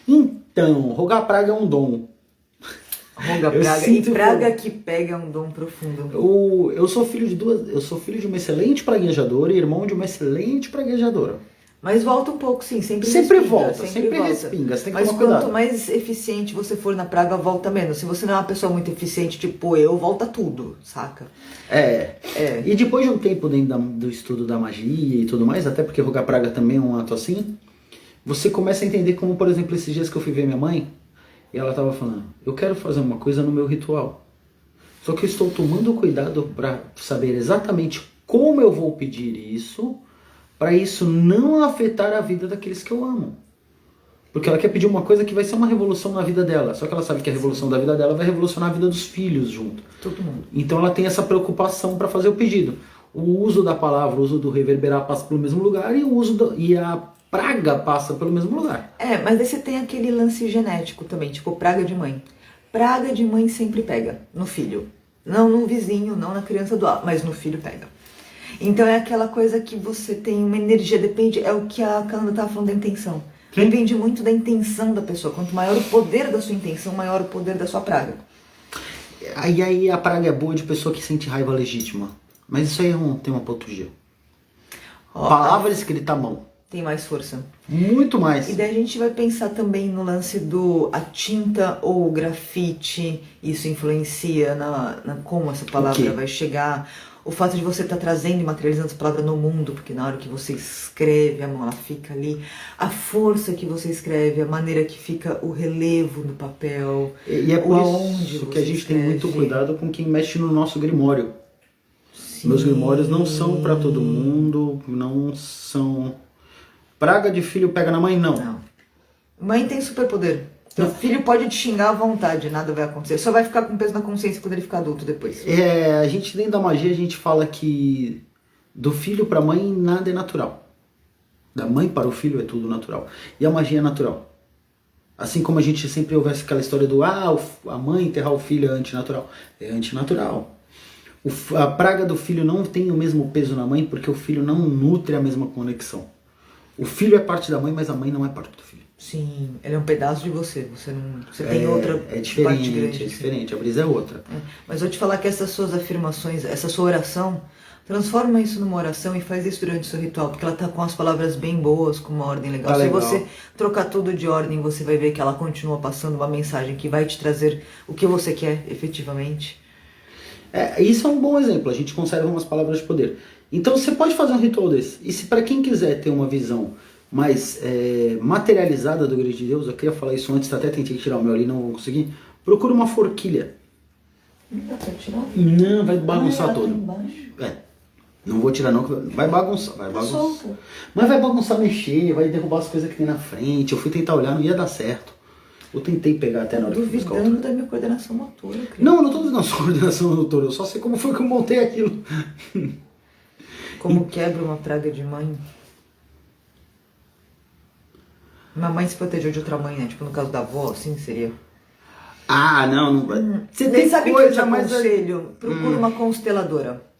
Então, rogar praga é um dom. Roga praga. E praga que pega é um dom profundo. Eu sou filho de uma excelente praguejadora e irmão de uma excelente praguejadora. Mas volta um pouco, sim, sempre volta. Sempre respinga, você tem que Mas tomar cuidado. quanto mais eficiente você for na praga, volta menos. Se você não é uma pessoa muito eficiente, tipo eu, volta tudo, saca? E depois de um tempo dentro do estudo da magia e tudo mais, até porque rogar praga também é um ato assim, você começa a entender como, por exemplo, esses dias que eu fui ver minha mãe, e ela estava falando, eu quero fazer uma coisa no meu ritual. Só que eu estou tomando cuidado para saber exatamente como eu vou pedir isso, para isso não afetar a vida daqueles que eu amo. Porque ela quer pedir uma coisa que vai ser uma revolução na vida dela. Só que ela sabe que a revolução da vida dela vai revolucionar a vida dos filhos junto. Todo mundo. Então ela tem essa preocupação para fazer o pedido. O uso da palavra, o uso do reverberar passa pelo mesmo lugar e o uso praga passa pelo mesmo lugar. Mas aí você tem aquele lance genético também, tipo praga de mãe. Praga de mãe sempre pega no filho. Não no vizinho, não na criança do lado, mas no filho pega. Então é aquela coisa que você tem uma energia, depende, é o que a Cananda estava falando da intenção. Sim. Depende muito da intenção da pessoa. Quanto maior o poder da sua intenção, maior o poder da sua praga. Aí a praga é boa de pessoa que sente raiva legítima. Mas isso aí tem uma patologia. Palavras escritas à mão. Tem mais força. Muito mais. E daí a gente vai pensar também no lance a tinta ou o grafite, isso influencia na como essa palavra vai chegar. O fato de você estar trazendo e materializando essa palavra no mundo, porque na hora que você escreve, a mão ela fica ali. A força que você escreve, a maneira que fica o relevo no papel. E é por isso que a gente tem muito cuidado com quem mexe no nosso grimório. Sim. Meus grimórios não são para todo mundo, não são... Praga de filho pega na mãe, não. Mãe tem superpoder. Teu filho pode te xingar à vontade, nada vai acontecer. Só vai ficar com peso na consciência quando ele ficar adulto depois. A gente dentro da magia, a gente fala que do filho para a mãe nada é natural. Da mãe para o filho é tudo natural. E a magia é natural. Assim como a gente sempre ouve aquela história do a mãe enterrar o filho é antinatural. É antinatural. A praga do filho não tem o mesmo peso na mãe porque o filho não nutre a mesma conexão. O filho é parte da mãe, mas a mãe não é parte do filho. Sim, ele é um pedaço de você. Você tem outra diferente, parte grande. É diferente, a brisa é outra. Mas vou te falar que essas suas afirmações, essa sua oração, transforma isso numa oração e faz isso durante o seu ritual, porque ela tá com as palavras bem boas, com uma ordem legal. Se você trocar tudo de ordem, você vai ver que ela continua passando uma mensagem que vai te trazer o que você quer, efetivamente. Isso é um bom exemplo, a gente conserva umas palavras de poder. Então você pode fazer um ritual desse. E se para quem quiser ter uma visão mais materializada do grande de Deus, eu queria falar isso antes, até tentei tirar o meu ali, não vou conseguir. Procura uma forquilha. Não dá pra tirar? Não, vai bagunçar todo. Embaixo. Não vou tirar não, vai bagunçar. Mas vai bagunçar, mexer, vai derrubar as coisas que tem na frente. Eu fui tentar olhar, não ia dar certo. Eu tentei pegar até na hora que eu fiz duvidando da minha coordenação motora. Não, eu não tô duvidando da sua coordenação motora, eu só sei como foi que eu montei aquilo. Como quebra uma praga de mãe. Uma mãe se protegeu de outra mãe, né? Tipo no caso da avó, assim seria. Não vai. Você tem sabe coisa, que eu te mas aconselho? Procura uma consteladora.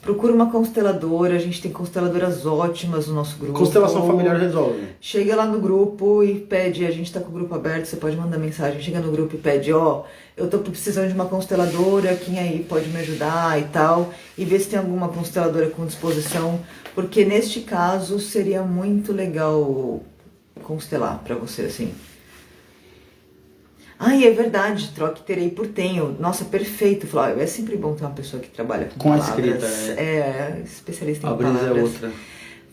Procura uma consteladora, a gente tem consteladoras ótimas no nosso grupo. Constelação familiar resolve. Chega lá no grupo e pede, a gente tá com o grupo aberto, você pode mandar mensagem, chega no grupo e pede, eu tô precisando de uma consteladora, quem aí pode me ajudar e tal, e ver se tem alguma consteladora com disposição, porque neste caso seria muito legal constelar pra você, assim. É verdade, troque terei por tenho. Nossa, perfeito. Falou, é sempre bom ter uma pessoa que trabalha com palavras. A escrita, especialista em a brisa palavras. É outra.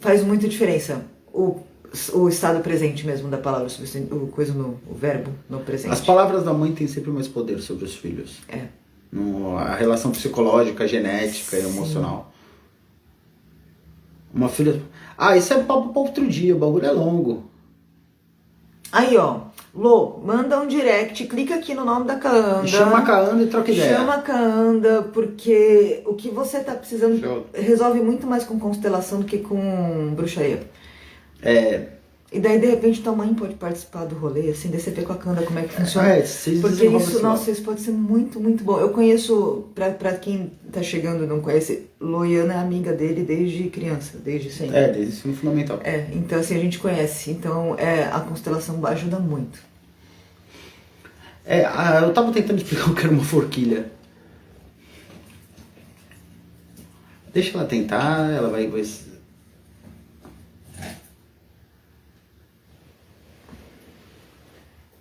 Faz muita diferença. O estado presente mesmo da palavra, o verbo no presente. As palavras da mãe têm sempre mais poder sobre os filhos. A relação psicológica, genética e emocional. Uma filha... isso é papo para outro dia, o bagulho é longo. Aí, Lô, manda um direct, clica aqui no nome da Cananda. Chama a Cananda e troca ideia. Chama a Cananda, porque o que você tá precisando resolve muito mais com constelação do que com bruxaria. E daí, de repente, tua mãe pode participar do rolê, assim, daí você vê com a Cananda como é que funciona. Porque isso pode ser muito, muito bom. Eu conheço, pra quem tá chegando e não conhece, Loiana é amiga dele desde criança, desde sempre. Desde ensino fundamental. Então assim, a gente conhece. Então, a constelação ajuda muito. Eu tava tentando explicar o que era uma forquilha. Deixa ela tentar, ela vai...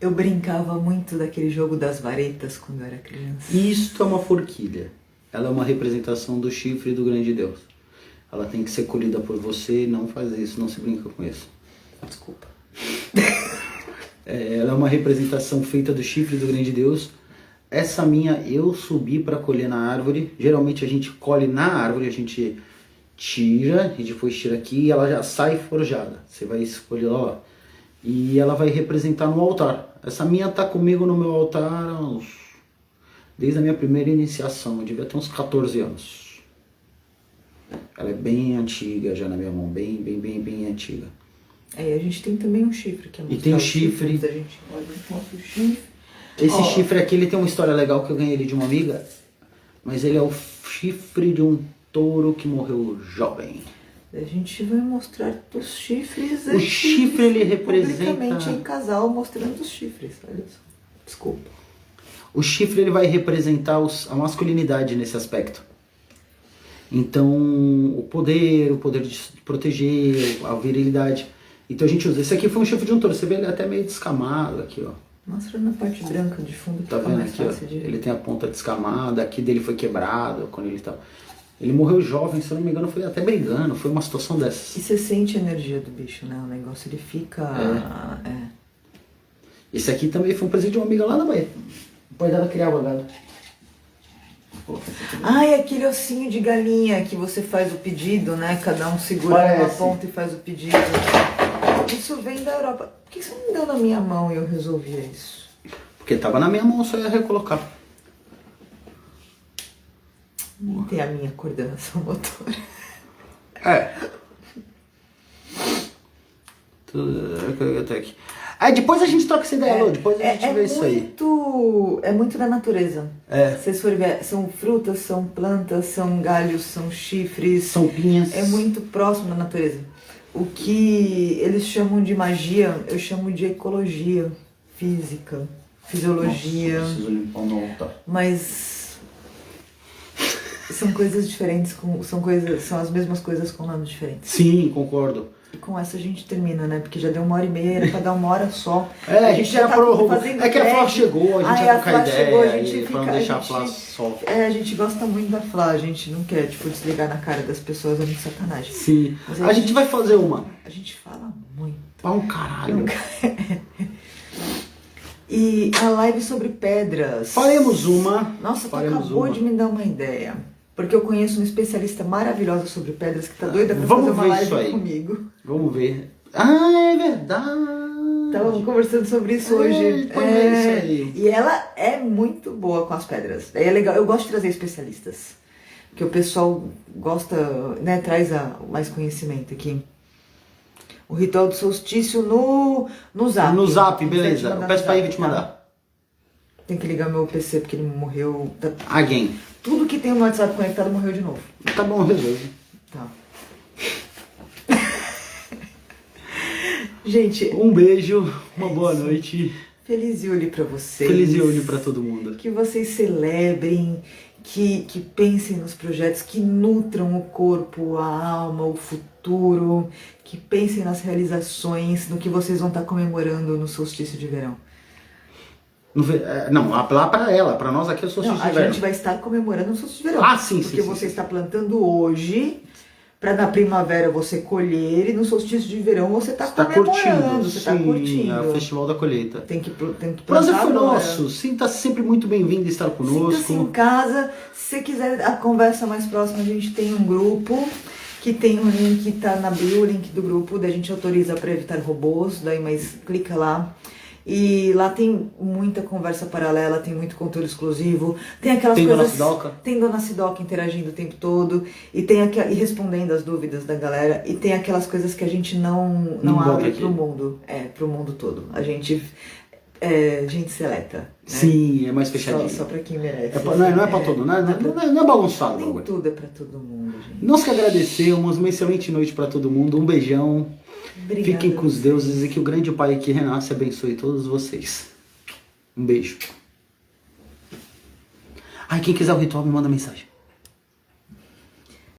Eu brincava muito daquele jogo das varetas quando eu era criança. Isto é uma forquilha. Ela é uma representação do chifre do grande Deus. Ela tem que ser colhida por você, não faz isso, não se brinca com isso. Desculpa. Ela é uma representação feita do chifre do grande Deus. Essa minha eu subi para colher na árvore. Geralmente a gente colhe na árvore, a gente tira e depois tira aqui e ela já sai forjada. Você vai escolher lá. E ela vai representar no altar. Essa minha tá comigo no meu altar desde a minha primeira iniciação. Eu devia ter uns 14 anos. Ela é bem antiga já na minha mão, bem antiga. É, a gente tem também um chifre, que é E tem o chifre. A gente olha o chifre. Esse chifre aqui, ele tem uma história legal que eu ganhei ele de uma amiga, mas ele é o chifre de um touro que morreu jovem. A gente vai mostrar os chifres. O chifre, ele representa... Publicamente em casal, mostrando os chifres. Olha só. Desculpa. O chifre, ele vai representar a masculinidade nesse aspecto. Então, o poder de proteger, a virilidade. Então a gente usa. Esse aqui foi um chifre de um touro. Você vê ele até meio descamado aqui, ó. Mostra na parte branca de fundo que Tá fica vendo mais aqui, ó? fácil de ver. Ele tem a ponta descamada, aqui dele foi quebrado quando ele tava... Ele morreu jovem, se eu não me engano, foi até brigando, foi uma situação dessas. E você sente a energia do bicho, né? O negócio, ele fica... Esse aqui também foi um presente de uma amiga lá na Bahia. O pai dela criava gado. Ah, é aquele ossinho de galinha que você faz o pedido, né? Cada um segura uma ponta e faz o pedido. Isso vem da Europa. Por que você não me deu na minha mão e eu resolvia isso? Porque tava na minha mão, só ia recolocar. Não tem a minha coordenação motora. É. Até aqui. Aí depois a gente troca essa ideia, Lô. Depois a gente vê isso aí. É muito da natureza. É. Se vocês forem ver, são frutas, são plantas, são galhos, são chifres. São pinhas. É muito próximo da natureza. O que eles chamam de magia, eu chamo de ecologia, física, fisiologia. Nossa, preciso limpar uma outra. Mas são coisas diferentes, são as mesmas coisas com nomes diferentes. Sim, concordo. E com essa a gente termina, né? Porque já deu 1h30, era pra dar 1 hora só. A gente já prorrogou. fazendo É que a Flá crédito. chegou, a gente vai trocar ideia. Chegou, a gente aí, fica, pra não deixar a Flá só. A gente gosta muito da Flá, a gente não quer, tipo, desligar na cara das pessoas, é muito sacanagem. Sim. Mas A gente vai fazer uma. A gente fala muito. Pra um caralho. E a live sobre pedras. Faremos uma. Nossa, tu Faremos acabou uma. de me dar uma ideia. Porque eu conheço uma especialista maravilhosa sobre pedras que tá doida pra Vamos fazer uma ver live isso aí. comigo. Vamos ver. Ah, é verdade. Estávamos conversando sobre isso hoje. Pois é isso aí. E ela é muito boa com as pedras. É legal. Eu gosto de trazer especialistas. Porque o pessoal gosta, né? Traz mais conhecimento aqui. O ritual do solstício no Zap. No Zap, Ele beleza. vai te mandar Eu peço no pra Zap, Ivy te tá? mandar. Tem que ligar meu PC porque ele morreu. Alguém. Tudo que tem no WhatsApp conectado morreu de novo. Tá bom, resolve. Tá. Gente, Um beijo, uma boa noite. feliz Yuli pra vocês. Feliz Yuli pra todo mundo. Que vocês celebrem, que pensem nos projetos, que nutram o corpo, a alma, o futuro, que pensem nas realizações, no que vocês vão estar comemorando no solstício de verão. Não, lá pra ela, pra nós aqui é o solstício Não, de a verão. gente vai estar comemorando o solstício de verão. Ah, sim, Porque sim, você sim. está plantando hoje, para na primavera você colher, e no solstício de verão você está Tá comemorando, curtindo, você está sim, curtindo. é o Festival da Colheita. Tem que plantar Prazer foi agora. nosso. Sinta-se sempre muito bem-vindo a estar conosco. Sinta-se em casa. Se você quiser a conversa mais próxima, a gente tem um grupo que tem um link, tá na bio, o link do grupo, daí a gente autoriza para evitar robôs, daí mas clica lá. E lá tem muita conversa paralela, tem muito conteúdo exclusivo, tem aquelas Tem coisas... Dona Sidoca? Tem Dona Sidoca interagindo o tempo todo, e tem e respondendo as dúvidas da galera, e tem aquelas coisas que a gente não bota abre aqui. pro mundo, pro mundo todo. A gente seleta. Né? Sim, é mais fechadinho. Só pra quem merece. Não é pra todo, não é bagunçado. Nem bagulho. tudo é pra todo mundo, gente. Nós que agradecemos, uma excelente noite pra todo mundo, um beijão. Obrigada. Fiquem com os deuses e que o grande Pai que renasce abençoe todos vocês. Um beijo. Ai, quem quiser o ritual me manda mensagem.